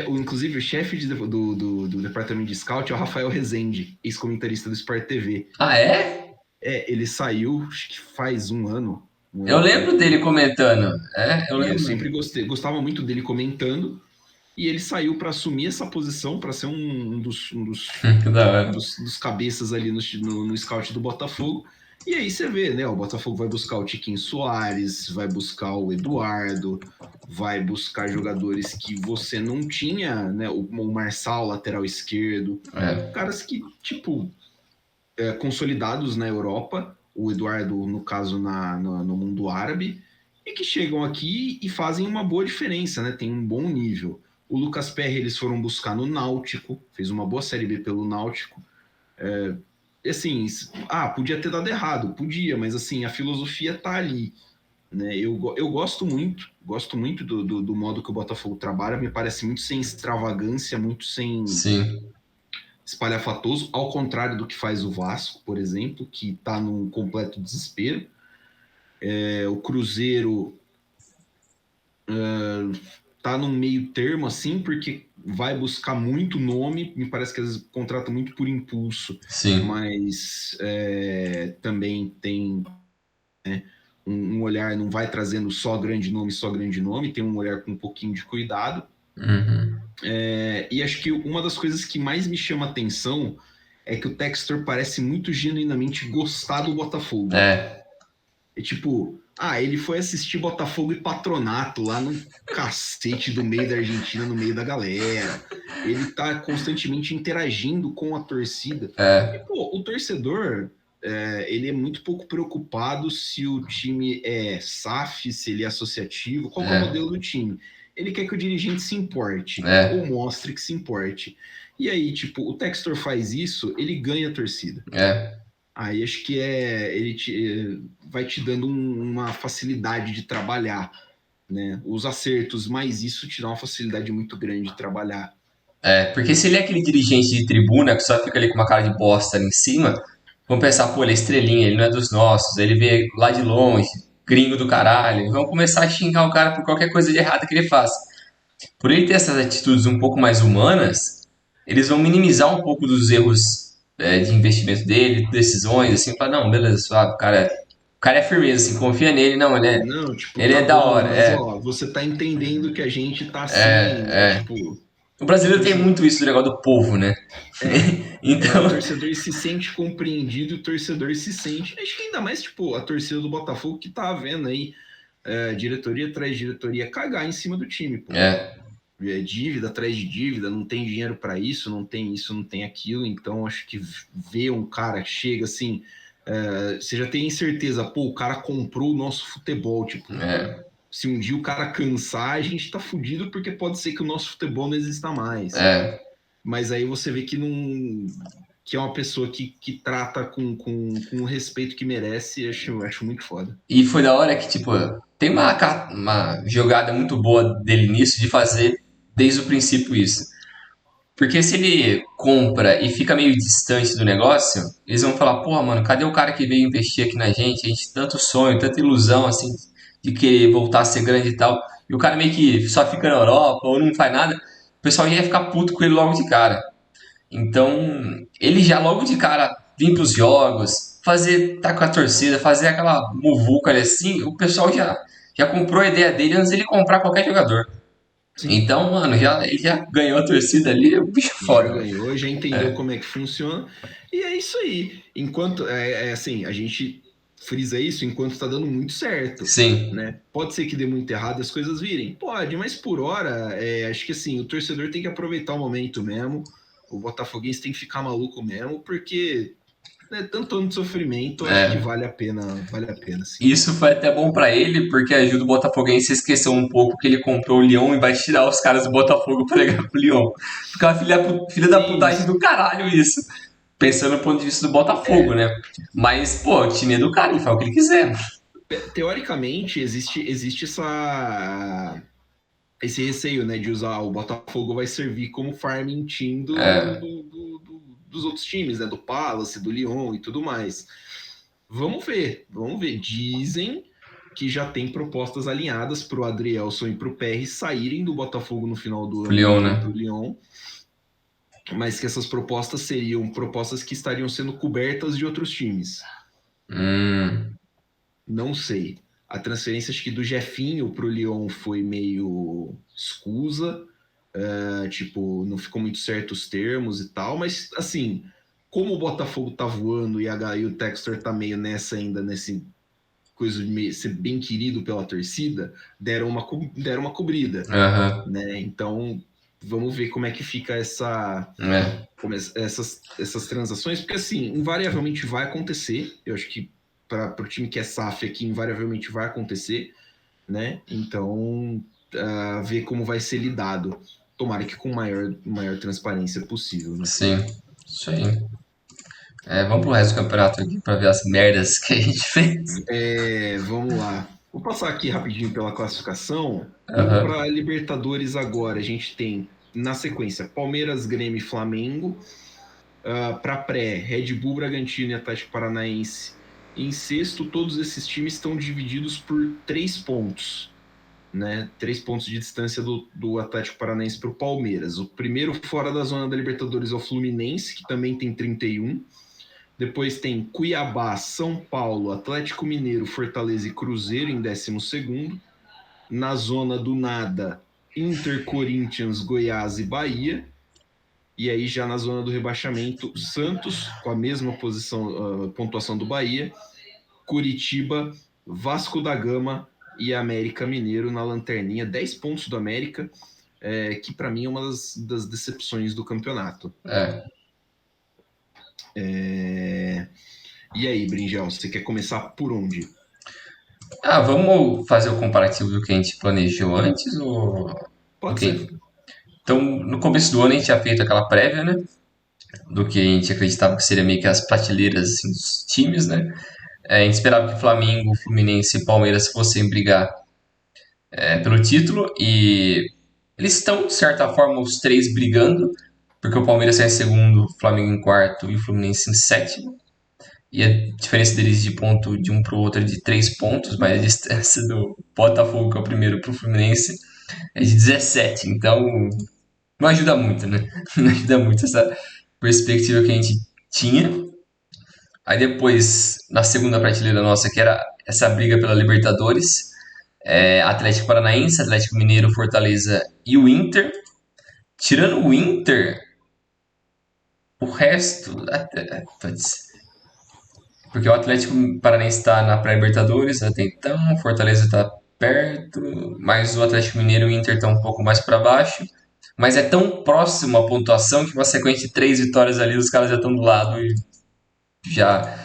Inclusive, o chefe do departamento de scout é o Rafael Rezende, ex-comentarista do Sport TV. Ah, é? Ele saiu, acho que faz um Eu ano e lembro pouco. dele comentando. Eu E eu lembro. sempre gostava muito dele comentando. E ele saiu para assumir essa posição, para ser um dos, um dos Que da hora. dos cabeças ali no scout do Botafogo. E aí você vê, né? O Botafogo vai buscar o Tiquinho Soares, vai buscar o Eduardo, vai buscar jogadores que você não tinha, né? O Marçal, lateral esquerdo, É, caras que, tipo, consolidados na Europa, o Eduardo, no caso, no mundo árabe, e que chegam aqui e fazem uma boa diferença, né? Tem um bom nível. O Lucas Perry eles foram buscar no Náutico, fez uma boa Série B pelo Náutico. Assim, podia ter dado errado, podia, mas assim, a filosofia tá ali. Né? Eu gosto muito do modo que o Botafogo trabalha, me parece muito sem extravagância, muito sem, sim. espalhafatoso, ao contrário do que faz o Vasco, por exemplo, que está num completo desespero. O Cruzeiro tá num meio termo, assim, porque vai buscar muito nome, me parece que às vezes contrata muito por impulso, Sim. mas também tem um olhar, não vai trazendo só grande nome, tem um olhar com um pouquinho de cuidado. Uhum. E acho que uma das coisas que mais me chama atenção é que o Textor parece muito genuinamente gostar do Botafogo. É, Tipo, ele foi assistir Botafogo e Patronato lá no cacete do meio da Argentina, no meio da galera. Ele tá constantemente interagindo com a torcida. E, é, pô, o torcedor, ele é muito pouco preocupado se o time é SAF, se ele é associativo, qual que é o modelo do time. Ele quer que o dirigente se importe, ou é, mostre que se importe. E aí, tipo, o Textor faz isso, ele ganha a torcida. é. Aí acho que vai te dando uma facilidade de trabalhar, né? Os acertos, mas isso te dá uma facilidade muito grande de trabalhar. Porque se ele é aquele dirigente de tribuna que só fica ali com uma cara de bosta ali em cima, vamos pensar, pô, ele é estrelinha, ele não é dos nossos, ele veio lá de longe, gringo do caralho. Vamos começar a xingar o cara por qualquer coisa de errada que ele faça. Por ele ter essas atitudes um pouco mais humanas, eles vão minimizar um pouco dos erros de investimento dele, decisões, assim, falar, não, beleza, suave, o cara é firmeza, assim, confia nele, não, Não, tipo, ele tá é da bom, hora, mas ó, você tá entendendo que a gente tá assim, é. tipo, O o brasileiro tem torcedor, muito isso do negócio do povo, né? o Então, torcedor se sente compreendido, o torcedor se sente, acho que ainda mais, tipo, a torcida do Botafogo que tá vendo aí, diretoria atrás de diretoria cagar em cima do time, pô. é, Dívida atrás de dívida, não tem dinheiro para isso, não tem aquilo. Então, acho que ver um cara que chega assim, você já tem certeza, pô, o cara comprou o nosso futebol. Tipo, é, se um dia o cara cansar, a gente tá fudido porque pode ser que o nosso futebol não exista mais. é. Mas aí você vê que não. Que é uma pessoa que trata com o respeito que merece, acho muito foda. E foi da hora que, tipo, tem uma jogada muito boa dele nisso de fazer desde o princípio isso. Porque se ele compra e fica meio distante do negócio, eles vão falar, porra, mano, cadê o cara que veio investir aqui na gente? A gente tem tanto sonho, tanta ilusão, assim, de querer voltar a ser grande e tal. E o cara meio que só fica na Europa ou não faz nada, o pessoal ia ficar puto com ele logo de cara. Então, ele já logo de cara vir pros jogos, fazer tá com a torcida, fazer aquela muvuca ali assim, o pessoal já comprou a ideia dele antes dele comprar qualquer jogador. Sim, Então, mano, ele já ganhou a torcida ali, o bicho já foda, mano. ganhou, já entendeu como é que funciona. E é isso aí. Enquanto, assim, a gente frisa isso enquanto tá dando muito certo, Sim, né? Pode ser que dê muito errado e as coisas virem? Pode, mas por hora, acho que assim, o torcedor tem que aproveitar o momento mesmo, o botafoguense tem que ficar maluco mesmo, porque tanto ano de sofrimento, acho que é. vale a pena, sim. Isso foi até bom pra ele, porque ajuda o Botafoguense a esquecer um pouco que ele comprou o Lyon e vai tirar os caras do Botafogo pra ligar pro Lyon. Fica uma filha da putagem Isso. do caralho isso. Pensando no ponto de vista do Botafogo, né? Mas, pô, o time é do cara, ele faz o que ele quiser. Teoricamente, existe esse receio, né, de usar o Botafogo vai servir como farming team É, dos outros times, né, do Palace, do Lyon e tudo mais. Vamos ver. Dizem que já tem propostas alinhadas para o Adrielson e para o PR saírem do Botafogo no final do pro ano e Lyon, irem né? para o Lyon, mas que essas propostas seriam propostas que estariam sendo cobertas de outros times. Hum, Não sei. A transferência, acho que do Jefinho para o Lyon foi meio escusa, tipo, não ficou muito certo os termos e tal, mas assim, como o Botafogo tá voando e o Textor tá meio nessa ainda, nesse coisa de meio, ser bem querido pela torcida, deram uma cobrida, aham, né? Então, vamos ver como é que fica é, essas transações, porque assim, invariavelmente vai acontecer, eu acho que para o time que é SAF aqui, invariavelmente vai acontecer, né? Então, ver como vai ser lidado. Tomara que com maior transparência possível, né? sim, isso aí. Vamos pro resto do campeonato aqui pra ver as merdas que a gente fez. Vamos lá. Vou passar aqui rapidinho pela classificação. Indo Aham, para Libertadores agora, a gente tem na sequência Palmeiras, Grêmio e Flamengo. Para pré, Red Bull, Bragantino e Atlético Paranaense em sexto. Todos esses times estão divididos por 3 pontos, né? 3 pontos de distância do Atlético Paranaense para o Palmeiras. O primeiro fora da zona da Libertadores é o Fluminense, que também tem 31. Depois tem Cuiabá, São Paulo, Atlético Mineiro, Fortaleza e Cruzeiro em 12º. Na zona do nada, Inter, Corinthians, Goiás e Bahia. E aí já na zona do rebaixamento, Santos com a mesma pontuação do Bahia, Curitiba, Vasco da Gama e América Mineiro na lanterninha. 10 pontos do América, que para mim é uma das decepções do campeonato. E aí, Bringel, você quer começar por onde? Vamos fazer o comparativo do que a gente planejou antes ou do Pode que... ser. Então, no começo do ano a gente tinha feito aquela prévia, né? Do que a gente acreditava que seria meio que as prateleiras assim, dos times, né? A gente esperava que Flamengo, Fluminense e Palmeiras fossem brigar pelo título e eles estão, de certa forma, os três brigando, porque o Palmeiras está em segundo, o Flamengo em quarto e o Fluminense em sétimo. E a diferença deles de ponto de um para o outro é de 3 pontos, mas a distância do Botafogo, que é o primeiro, para o Fluminense é de 17. Então, não ajuda muito, né? Não ajuda muito essa perspectiva que a gente tinha. Aí depois, na segunda prateleira nossa, que era essa briga pela Libertadores, Atlético Paranaense, Atlético Mineiro, Fortaleza e o Inter. Tirando o Inter, o resto. Porque o Atlético Paranaense está na pré-Libertadores até então, o Fortaleza está perto, mas o Atlético Mineiro e o Inter estão um pouco mais para baixo. Mas é tão próximo a pontuação que uma sequência de 3 vitórias ali, os caras já estão do lado e já,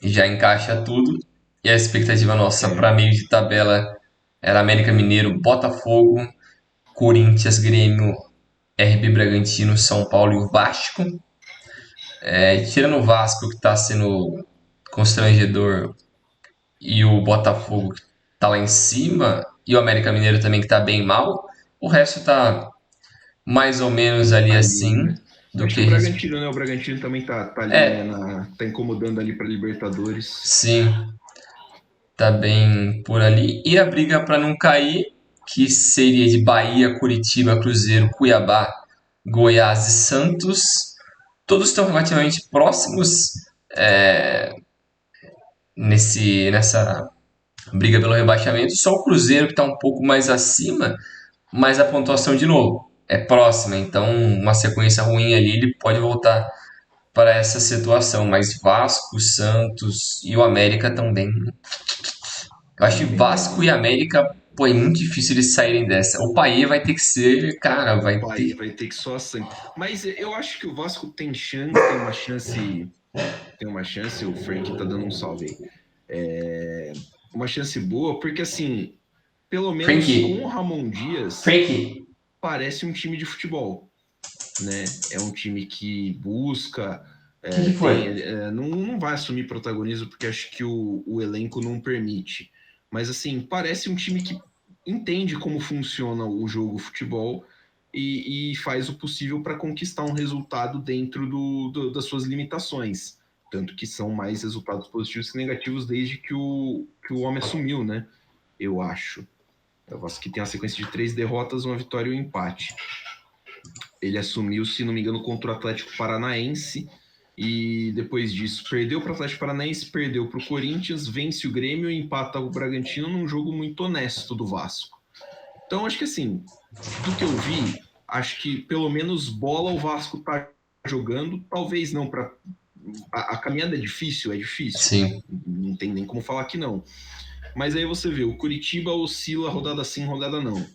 já encaixa tudo. E a expectativa nossa para meio de tabela era América Mineiro, Botafogo, Corinthians, Grêmio, RB Bragantino, São Paulo e o Vasco. Tirando o Vasco, que está sendo constrangedor, e o Botafogo, que está lá em cima, e o América Mineiro também, que está bem mal, o resto está mais ou menos ali Ali, assim, né? do Acho que que a o gente... Bragantino, né? O Bragantino também tá ali, né? É, Tá incomodando ali para Libertadores. sim, tá bem por ali. E a briga para não cair, que seria de Bahia, Curitiba, Cruzeiro, Cuiabá, Goiás e Santos, todos estão relativamente próximos nessa briga pelo rebaixamento. Só o Cruzeiro que está um pouco mais acima, mas a pontuação, de novo, é próxima. Então, uma sequência ruim ali, ele pode voltar para essa situação. Mas Vasco, Santos e o América também. Eu acho que Também, Vasco e né? América, pô, é muito difícil eles saírem dessa. O Paê vai ter que ser, cara, vai Vai, ter. vai ter que só sangue. Mas eu acho que o Vasco tem uma chance, o Frank tá dando um salve aí. Uma chance boa, porque assim, pelo menos com o Frankie, Ramon Dias, Frankie, parece um time de futebol, né? É um time que busca, o que foi? não vai assumir protagonismo, porque acho que o elenco não permite. Mas assim, parece um time que entende como funciona o jogo futebol e faz o possível para conquistar um resultado dentro das suas limitações. Tanto que são mais resultados positivos que negativos desde que o homem assumiu, né? Eu acho. Eu acho que tem a sequência de 3 derrotas, uma vitória e um empate. Ele assumiu, se não me engano, contra o Atlético Paranaense. E depois disso, perdeu para o Atlético Paranaense, perdeu para o Corinthians, vence o Grêmio e empata o Bragantino num jogo muito honesto do Vasco. Então, acho que assim, do que eu vi, acho que pelo menos bola o Vasco tá jogando, talvez não para. A caminhada é difícil, Sim. não tem nem como falar que não. Mas aí você vê, o Curitiba oscila rodada sim, rodada não.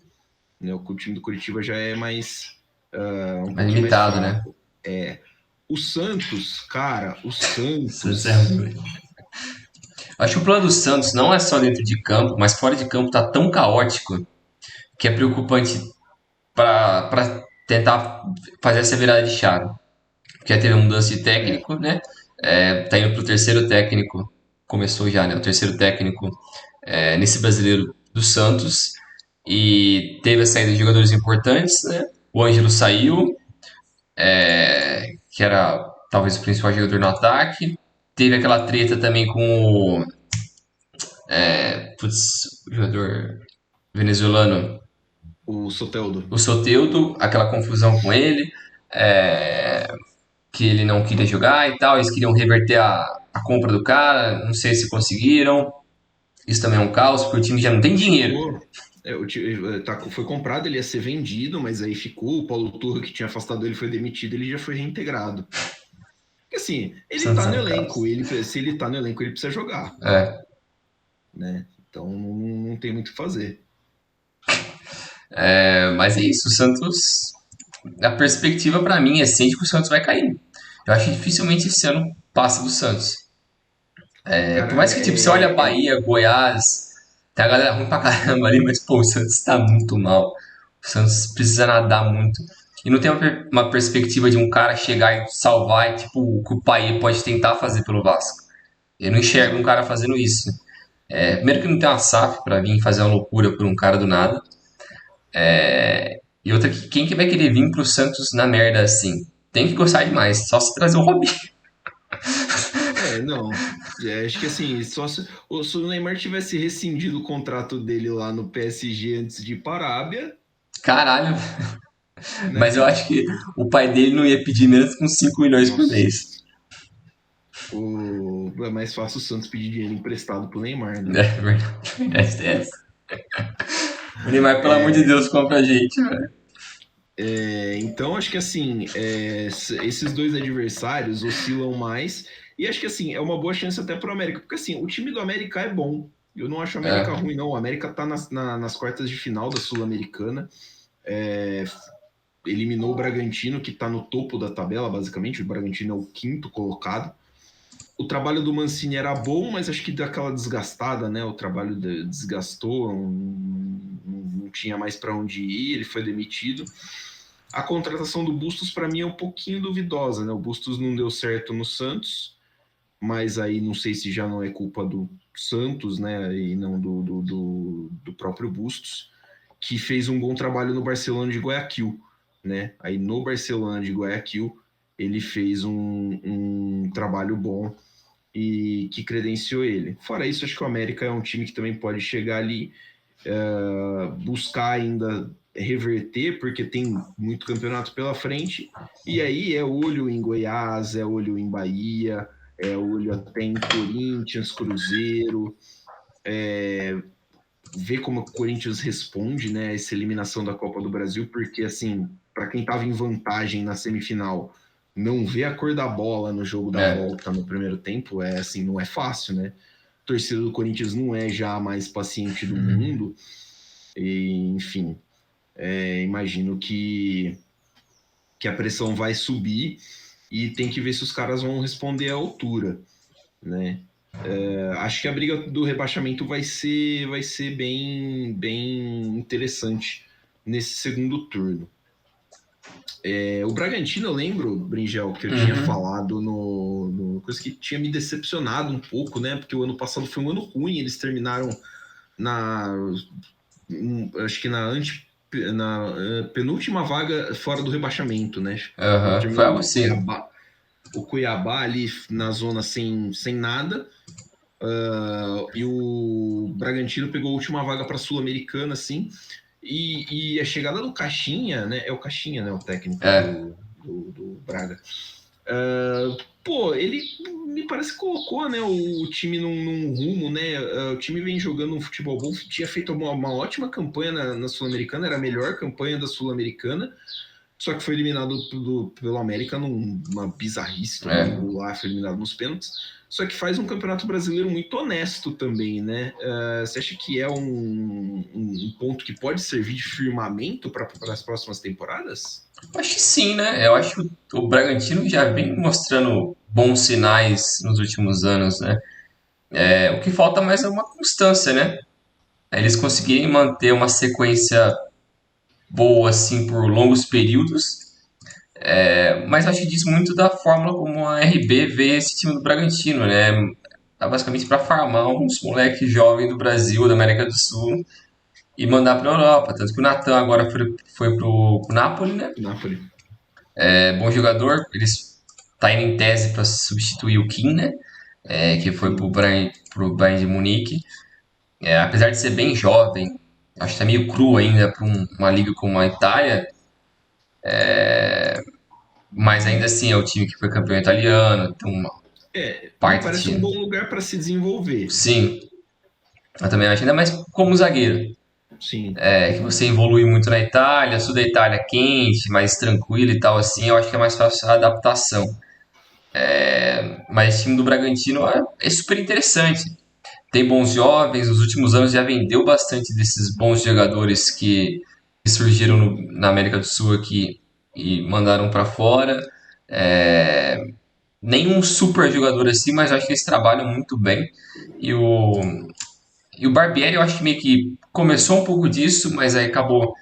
Né? O time do Curitiba já é um Mais pouquinho mais limitado, né? fraco. O Santos, cara, o Santos. Acho que o plano do Santos não é só dentro de campo, mas fora de campo tá tão caótico que é preocupante para tentar fazer essa virada de chave. Porque teve uma mudança de É, técnico, né? Tá indo pro terceiro técnico, começou já, né? O terceiro técnico nesse brasileiro do Santos. E teve a saída de jogadores importantes, né? O Ângelo saiu, que era talvez o principal jogador no ataque. Teve aquela treta também com o jogador venezuelano, O Soteldo. o Soteldo, aquela confusão com ele, é, que ele não queria jogar e tal, eles queriam reverter a compra do cara, não sei se conseguiram. Isso também é um caos, porque o time já não tem dinheiro. Ficou. Foi comprado, ele ia ser vendido, mas aí ficou. O Paulo Turra, que tinha afastado ele, foi demitido, ele já foi reintegrado. Porque assim, O ele Santos tá é no um caos. elenco, se ele tá no elenco, ele precisa jogar, É, né? Então não tem muito o que fazer. mas é isso, o Santos. A perspectiva pra mim é sempre que o Santos vai cair. Eu acho que dificilmente esse ano passa do Santos. Por Cara, mais que, tipo, você olha Bahia, Goiás, tem a galera ruim pra caramba ali, mas, pô, o Santos tá muito mal. O Santos precisa nadar muito. E não tem uma perspectiva de um cara chegar e salvar, tipo, o que o Paê pode tentar fazer pelo Vasco. Eu não enxergo um exato. cara fazendo isso. Primeiro que não tem uma SAF pra vir fazer uma loucura por um cara do nada. E outra que quem que vai querer vir pro Santos na merda assim? Tem que gostar demais, só se trazer o Robinho. Não. Acho que assim, se o Neymar tivesse rescindido o contrato dele lá no PSG antes de ir para a Arábia, Caralho, mas né? eu acho que o pai dele não ia pedir menos que uns 5 milhões por Nossa, mês. é mais fácil o Santos pedir dinheiro emprestado pro Neymar, né? É verdade. O Neymar, pelo amor de Deus, compra a gente, velho. Então, acho que assim, esses dois adversários oscilam mais. E acho que assim, é uma boa chance até para o América, porque assim, o time do América é bom. Eu não acho o América É, ruim, não. O América tá nas quartas de final da Sul-Americana. É, eliminou o Bragantino, que está no topo da tabela, basicamente. O Bragantino é o quinto colocado. O trabalho do Mancini era bom, mas acho que deu aquela desgastada, né? O trabalho desgastou, não tinha mais para onde ir, ele foi demitido. A contratação do Bustos, para mim, é um pouquinho duvidosa, né? O Bustos não deu certo no Santos, mas aí não sei se já não é culpa do Santos, né? E não do próprio Bustos, que fez um bom trabalho no Barcelona de Guayaquil, né? Aí no Barcelona de Guayaquil, ele fez um trabalho bom e que credenciou ele. Fora isso, acho que o América é um time que também pode chegar ali, buscar ainda reverter, porque tem muito campeonato pela frente, e aí é olho em Goiás, é olho em Bahia, é olho até em Corinthians, Cruzeiro, ver como o Corinthians responde, né, essa eliminação da Copa do Brasil, porque assim, para quem estava em vantagem na semifinal, não ver a cor da bola no jogo da é. volta no primeiro tempo é assim, não é fácil, né? A torcida do Corinthians não é já a mais paciente do mundo, e, enfim, imagino que a pressão vai subir e tem que ver se os caras vão responder à altura, né? Acho que a briga do rebaixamento vai ser bem interessante nesse segundo turno. O Bragantino, eu lembro, Bringel, que eu tinha Uhum. falado no coisa que tinha me decepcionado um pouco, né? Porque o ano passado foi um ano ruim, eles terminaram na acho que na penúltima vaga fora do rebaixamento, né? Aham. Foi algo Terminou assim. O Cuiabá ali na zona sem nada. E o Bragantino pegou a última vaga para a Sul-Americana, assim. E a chegada do Caixinha, né? É o Caixinha, né? O técnico É. do Braga. Pô, ele me parece que colocou, né, o time num rumo, né? O time vem jogando um futebol bom, tinha feito uma ótima campanha na Sul-Americana, era a melhor campanha da Sul-Americana, só que foi eliminado pelo América numa bizarrice, tomou um É. gol lá, foi eliminado nos pênaltis. Só que faz um campeonato brasileiro muito honesto também, né? Você acha que é um ponto que pode servir de firmamento para as próximas temporadas? Acho que sim, né? Eu acho que o Bragantino já vem mostrando bons sinais nos últimos anos, né? O que falta mais é uma constância, né? Eles conseguirem manter uma sequência boa, assim, por longos períodos. Mas acho que diz muito da forma como a RB vê esse time do Bragantino, né? Tá basicamente para farmar uns moleques jovens do Brasil, da América do Sul, e mandar para a Europa. Tanto que o Natan agora foi pro Napoli, né? Napoli. É bom jogador. Eles tá indo em tese para substituir o Kim, né? Que foi Sim. pro Bayern de Munique. Apesar de ser bem jovem, acho que tá meio cru ainda para uma liga como a Itália, mas ainda assim é o time que foi campeão italiano, tem uma Me parte parece um time. bom lugar para se desenvolver. Sim, eu também acho, ainda mais como zagueiro. Sim. Que você evolui muito na Itália, sul da Itália é quente, mais tranquilo e tal assim, eu acho que é mais fácil a adaptação. Mas o time do Bragantino é super interessante. Tem bons jovens, nos últimos anos já vendeu bastante desses bons jogadores que surgiram na América do Sul aqui e mandaram para fora. É, Nenhum super jogador assim, mas eu acho que eles trabalham muito bem. E o, e o Barbieri, eu acho que meio que começou um pouco disso, mas aí acabou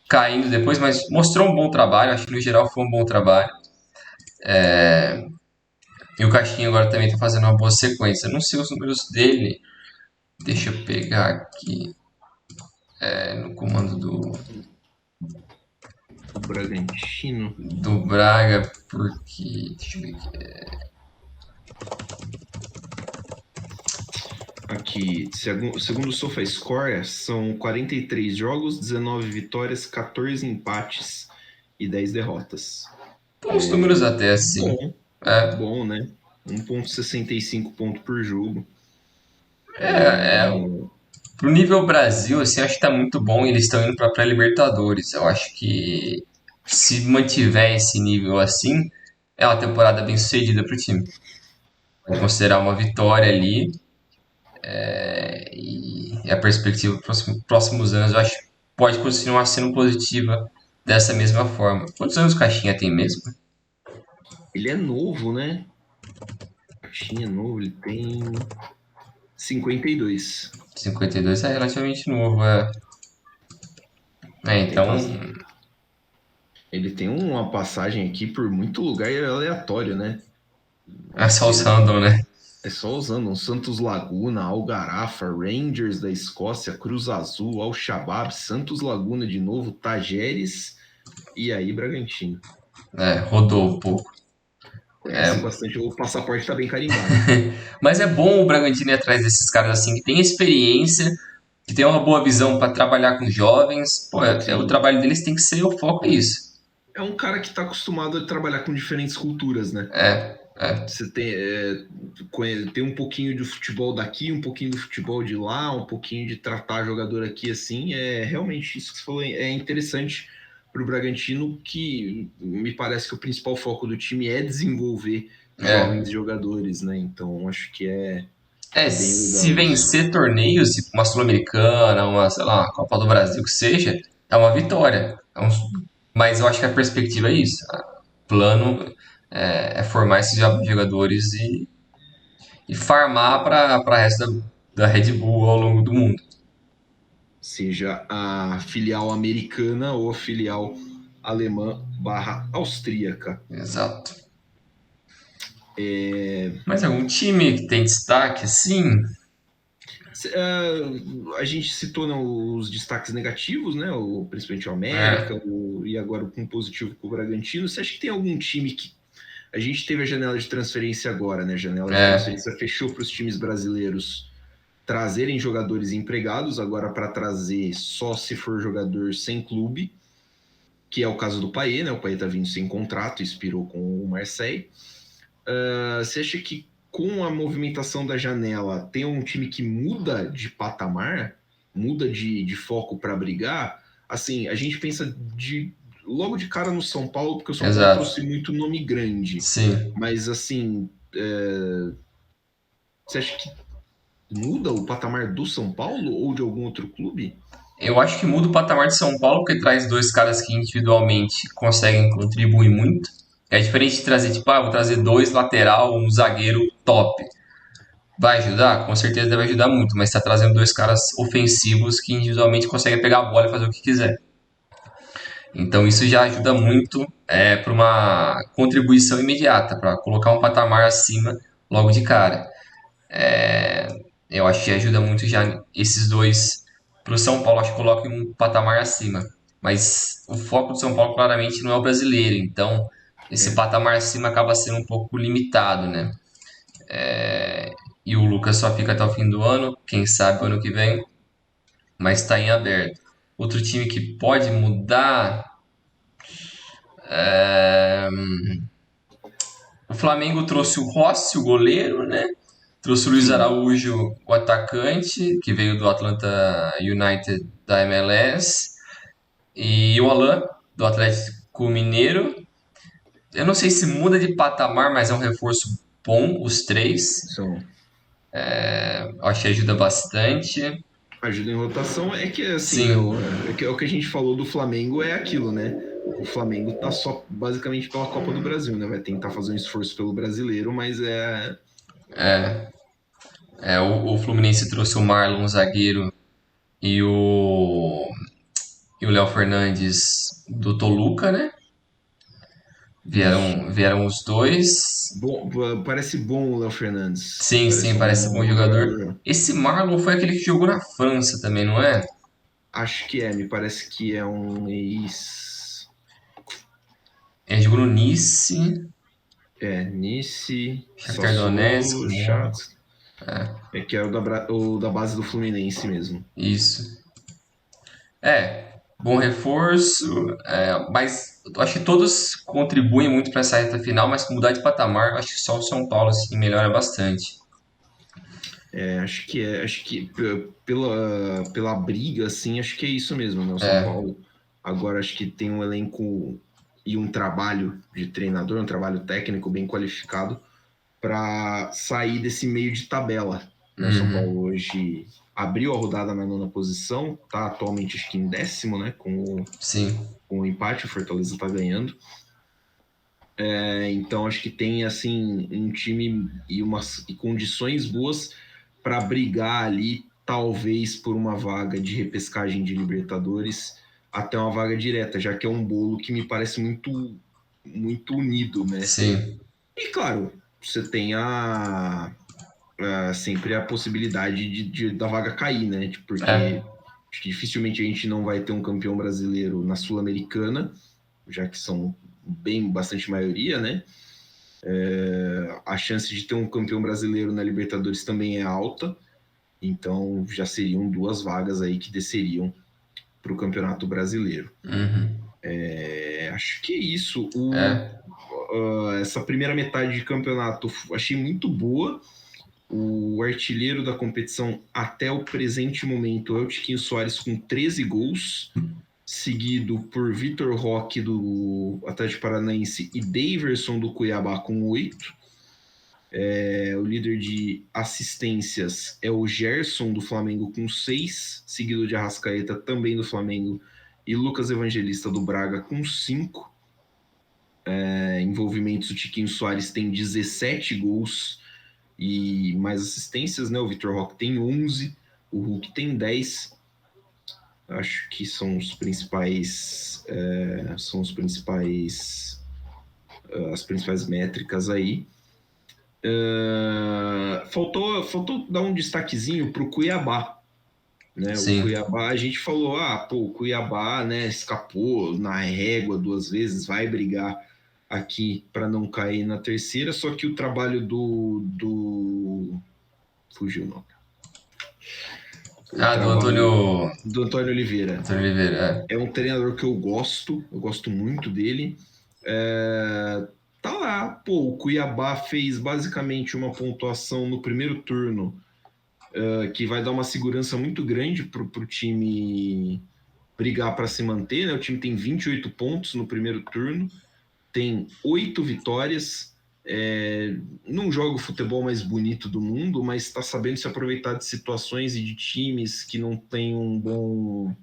caindo depois, mas mostrou um bom trabalho. Acho que no geral foi um bom trabalho. E o Caixinha agora também está fazendo uma boa sequência. Eu não sei os números dele. Deixa eu pegar aqui no comando O Bragantino. do Braga, porque. Deixa eu ver aqui. Aqui, segundo o SofaScore, são 43 jogos, 19 vitórias, 14 empates e 10 derrotas. Bons números até assim. Bom, É, bom, né? 1,65 ponto por jogo. é, pro nível Brasil, assim, acho que tá muito bom. Eles estão indo pra pré-Libertadores. Eu acho que se mantiver esse nível assim, é uma temporada bem sucedida pro time. Pode considerar uma vitória ali. E a perspectiva para os próximos anos, eu acho que pode continuar sendo positiva dessa mesma forma. Quantos anos o Caixinha tem mesmo? Ele é novo, né? Caixinha novo, ele tem 52. 52 é relativamente novo, Tem então, pas... Ele tem uma passagem aqui por muito lugar aleatório, né? é só os Ele random, né? é só usando um Santos Laguna, Algarafa, Rangers da Escócia, Cruz Azul, Al-Shabaab, Santos Laguna de novo, Tajeres e aí Bragantino. Rodou um pouco. Conhece bastante, o passaporte tá bem carimbado. Mas é bom o Bragantino ir atrás desses caras assim, que tem experiência, que tem uma boa visão para trabalhar com jovens. Pô, o Sim. trabalho deles tem que ser o foco é isso. É um cara que tá acostumado a trabalhar com diferentes culturas, né? Você tem um pouquinho de futebol daqui, um pouquinho do futebol de lá, um pouquinho de tratar jogador aqui assim. É realmente isso que você falou, é interessante para o Bragantino, que me parece que o principal foco do time é desenvolver É, jovens jogadores, né? Então acho que é bem Se legal isso. vencer torneios, tipo uma Sul-Americana, uma, sei lá, Copa do Brasil que seja, é uma vitória. Mas eu acho que a perspectiva é isso. O plano é formar esses jogadores e farmar para o resto da Red Bull ao longo do mundo. Seja a filial americana ou a filial alemã barra austríaca. Exato. Mas algum time que tem destaque, assim? A gente citou, né, os destaques negativos, né, principalmente o É, América, e agora com o positivo com o Bragantino. Você acha que tem algum time que. A gente teve a janela de transferência agora, né? A janela de é, transferência fechou para os times brasileiros trazerem jogadores empregados, agora para trazer só se for jogador sem clube, que é o caso do Payet, né? O Payet está vindo sem contrato, expirou com o Marseille. Você acha que com a movimentação da janela tem um time que muda de patamar, muda de foco para brigar? Assim, a gente pensa logo de cara no São Paulo, porque o São Paulo exato. trouxe muito nome grande. Sim. Mas assim, você acha que muda o patamar do São Paulo ou de algum outro clube? Eu acho que muda o patamar de São Paulo, porque traz dois caras que individualmente conseguem contribuir muito. É diferente de trazer, tipo, vou trazer dois lateral, um zagueiro top. Vai ajudar? Com certeza deve ajudar muito, mas está trazendo dois caras ofensivos que individualmente conseguem pegar a bola e fazer o que quiser. Então isso já ajuda muito para uma contribuição imediata, para colocar um patamar acima logo de cara. Eu acho que ajuda muito já esses dois para o São Paulo, acho que coloca em um patamar acima. Mas o foco do São Paulo claramente não é o brasileiro, então esse É, patamar acima acaba sendo um pouco limitado, né? E o Lucas só fica até o fim do ano, quem sabe o ano que vem, mas está em aberto. Outro time que pode mudar, o Flamengo trouxe o Rossi, o goleiro, né? Trouxe o Luiz sim. Araújo, o atacante, que veio do Atlanta United da MLS, e o Alan, do Atlético Mineiro. Eu não sei se muda de patamar, mas é um reforço bom, os três. São. Eu acho que ajuda bastante. Ajuda em rotação. É que, assim, né? Sim, É o que a gente falou do Flamengo é aquilo, né? O Flamengo tá só basicamente pela Copa do Brasil, né? Vai tentar fazer um esforço pelo brasileiro, mas o Fluminense trouxe o Marlon, o zagueiro, e o Léo Fernandes do Toluca, né? isso. Vieram os dois. Bom, parece bom o Léo Fernandes. Sim, sim, Parece parece bom um jogador. jogador. Esse Marlon foi aquele que jogou na França também, não é? Acho que é, me parece que é um ex. Ele jogou no Nice, Nice, Shakhtar Donetsk, Sassuolo, Mon- Schalke. É que era o da base do Fluminense mesmo. isso. Bom reforço, mas eu acho que todos contribuem muito para essa reta final, mas com mudar de patamar, eu acho que só o São Paulo assim, melhora bastante. Acho que pela briga, assim, acho que é isso mesmo, né? O São Paulo agora acho que tem um elenco e um trabalho de treinador, um trabalho técnico bem qualificado para sair desse meio de tabela, né? O São Uhum, Paulo hoje abriu a rodada na nona posição, tá atualmente acho que em décimo, né? sim. Com o empate, o Fortaleza tá ganhando. Então acho que tem assim um time e condições boas para brigar ali, talvez por uma vaga de repescagem de Libertadores até uma vaga direta, já que é um bolo que me parece muito unido, né? Sim. E claro, você tem sempre a possibilidade da vaga cair, né? Porque É. acho que dificilmente a gente não vai ter um campeão brasileiro na Sul-Americana, já que são bastante maioria, né? A chance de ter um campeão brasileiro na Libertadores também é alta, então já seriam duas vagas aí que desceriam para o Campeonato Brasileiro. Uhum. Acho que é isso. É. Essa primeira metade de campeonato achei muito boa. O artilheiro da competição até o presente momento é o Tiquinho Soares com 13 gols, seguido por Vitor Roque do Atlético Paranaense e Daverson do Cuiabá com 8. O líder de assistências é o Gerson do Flamengo com 6, seguido de Arrascaeta também do Flamengo e Lucas Evangelista do Braga com 5. Envolvimentos, o Tiquinho Soares tem 17 gols e mais assistências, né? O Vitor Roque tem 11, o Hulk tem 10. Acho que as principais métricas aí. Faltou dar um destaquezinho para o Cuiabá, né? O Sim. Cuiabá, a gente falou, o Cuiabá, né, escapou na régua 2 vezes, vai brigar aqui para não cair na terceira, só que o trabalho do fugiu o nome. O Ah, do trabalho Antônio, do Antônio Oliveira. Antônio Oliveira. É um treinador que eu gosto muito dele. Tá lá, pô, o Cuiabá fez basicamente uma pontuação no primeiro turno que vai dar uma segurança muito grande pro time brigar para se manter, né? O time tem 28 pontos no primeiro turno, tem 8 vitórias, não joga o futebol mais bonito do mundo, mas está sabendo se aproveitar de situações e de times que não têm um bom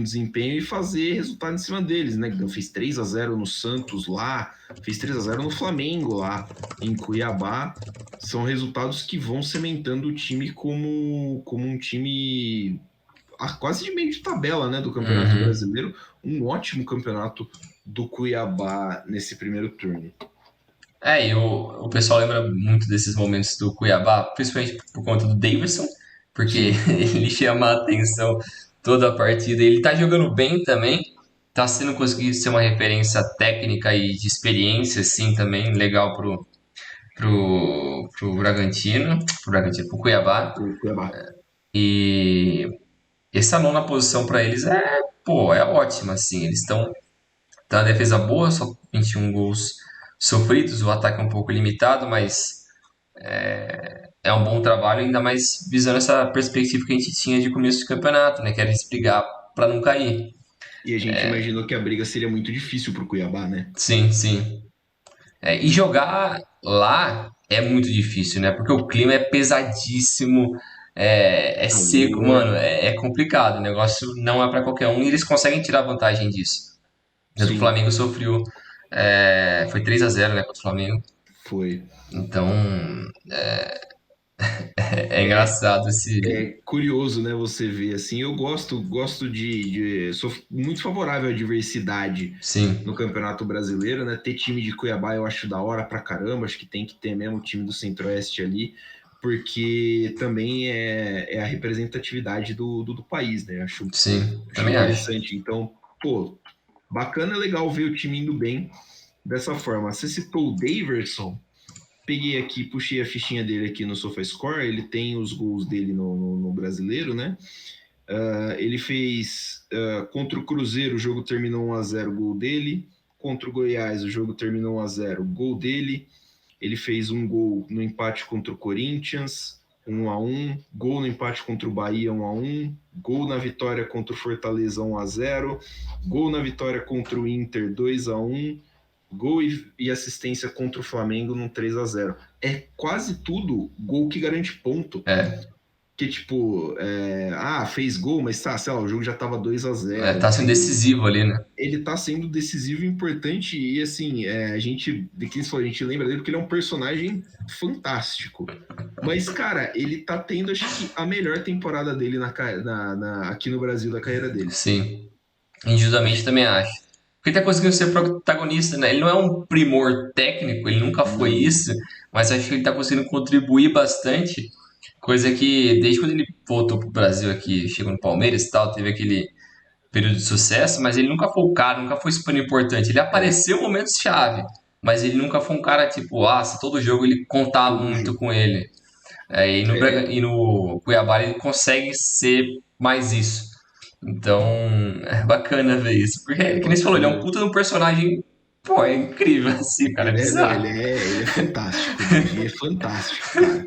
desempenho e fazer resultado em cima deles, né? Fez 3-0 no Santos lá, fez 3-0 no Flamengo lá, em Cuiabá. São resultados que vão cimentando o time como um time quase de meio de tabela, né, do Campeonato Uhum. Brasileiro. Um ótimo campeonato do Cuiabá nesse primeiro turno. E o pessoal lembra muito desses momentos do Cuiabá, principalmente por conta do Davidson, porque Sim, ele chama a atenção toda a partida. Ele tá jogando bem também, tá sendo conseguindo ser uma referência técnica e de experiência, assim, também, legal pro Cuiabá. O Cuiabá. E essa nona posição para eles pô, é ótima, assim. Eles estão tá uma defesa boa, só 21 gols sofridos, o ataque é um pouco limitado, mas é um bom trabalho, ainda mais visando essa perspectiva que a gente tinha de começo de campeonato, né? Que era de brigar para não cair. E a gente imaginou que a briga seria muito difícil pro Cuiabá, né? Sim, sim. E jogar lá é muito difícil, né? Porque o clima é pesadíssimo, é seco, Calor. mano, é complicado. O negócio não é para qualquer um e eles conseguem tirar vantagem disso. Tanto que o Sim, Flamengo sofreu, foi 3-0, né, contra o Flamengo. foi. Então é É, engraçado esse. é curioso, né, você ver assim. Eu gosto sou muito favorável à diversidade Sim, no Campeonato Brasileiro, né? Ter time de Cuiabá eu acho da hora pra caramba, acho que tem que ter mesmo o time do Centro-Oeste ali, porque também é a representatividade do país, né? sim, Acho também acho. interessante. Então, pô, bacana, legal ver o time indo bem dessa forma. Você citou o Daverson. Peguei aqui, puxei a fichinha dele aqui no SofaScore, ele tem os gols dele no brasileiro, né? Ele fez contra o Cruzeiro, o jogo terminou 1-0, gol dele. Contra o Goiás, o jogo terminou 1-0, gol dele. Ele fez um gol no empate contra o Corinthians, 1-1. Gol no empate contra o Bahia, 1-1. Gol na vitória contra o Fortaleza, 1-0. Gol na vitória contra o Inter, 2-1. Gol e assistência contra o Flamengo num 3-0. É quase tudo gol que garante ponto. É, Que tipo, fez gol, mas tá, sei lá, o jogo já tava 2-0, tá sendo entende? decisivo ali, né? Ele tá sendo decisivo e importante, e assim, a gente, de quem falou, a gente lembra dele porque ele é um personagem fantástico. Mas, cara, ele tá tendo, acho que, a melhor temporada dele aqui no Brasil, da carreira dele. Sim. Injustamente Acho também acho. Porque ele tá conseguindo ser protagonista, né? Ele não é um primor técnico, ele nunca foi não. isso, mas acho que ele tá conseguindo contribuir bastante. Coisa que, desde quando ele voltou pro Brasil aqui, chegou no Palmeiras e tal, teve aquele período de sucesso, mas ele nunca foi o cara, nunca foi super importante. Ele É, apareceu em momentos-chave, mas ele nunca foi um cara tipo, se todo jogo ele contava todo muito jogo. com ele. E no Cuiabá ele consegue ser mais isso. Então, é bacana ver isso. É Porque, que nem você falou, ele é um bacana. puta de um personagem, pô, é incrível, assim, cara, é Não, bizarro. ele é fantástico. O Didi é fantástico, cara.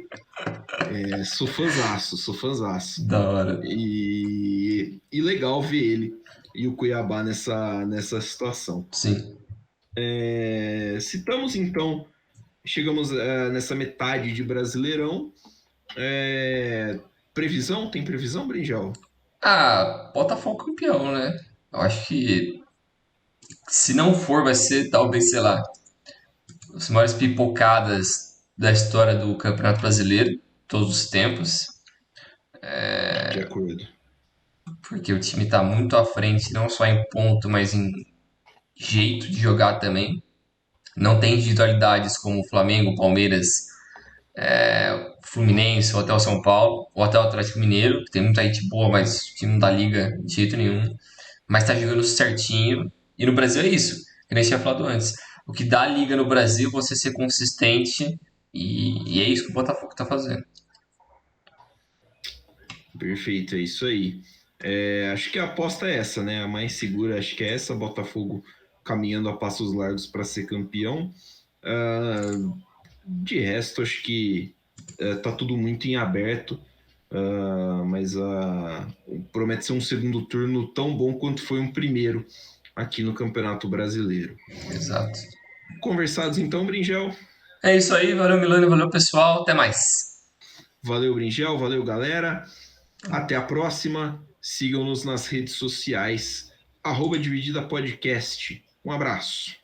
Sou fãzaço, sou fãzaço. Da hora. E legal ver ele e o Cuiabá nessa situação. Sim. Citamos então, chegamos nessa metade de Brasileirão. É, previsão? Tem previsão, Brinjal? Botafogo campeão, né? Eu acho que se não for, vai ser talvez, sei lá, as maiores pipocadas da história do Campeonato Brasileiro, todos os tempos, De acordo. porque o time tá muito à frente, não só em ponto, mas em jeito de jogar também. Não tem individualidades como o Flamengo, Palmeiras, Fluminense, ou até o São Paulo, ou até o Atlético Mineiro, que tem muita gente boa, mas o time não dá liga de jeito nenhum. Mas tá jogando certinho. E no Brasil é isso, que nem a gente tinha falado antes. O que dá liga no Brasil é você ser consistente, e é isso que o Botafogo tá fazendo. Perfeito, é isso aí. Acho que a aposta é essa, né? A mais segura, acho que é essa. Botafogo caminhando a passos largos para ser campeão. De resto, acho que tá tudo muito em aberto. Mas promete ser um segundo turno tão bom quanto foi um primeiro aqui no Campeonato Brasileiro. Exato. Conversados então, Bringel. É isso aí, valeu Milano, valeu pessoal, até mais. Valeu, Bringel, valeu, galera. Até a próxima. Sigam-nos nas redes sociais. @Dividida Podcast. Um abraço.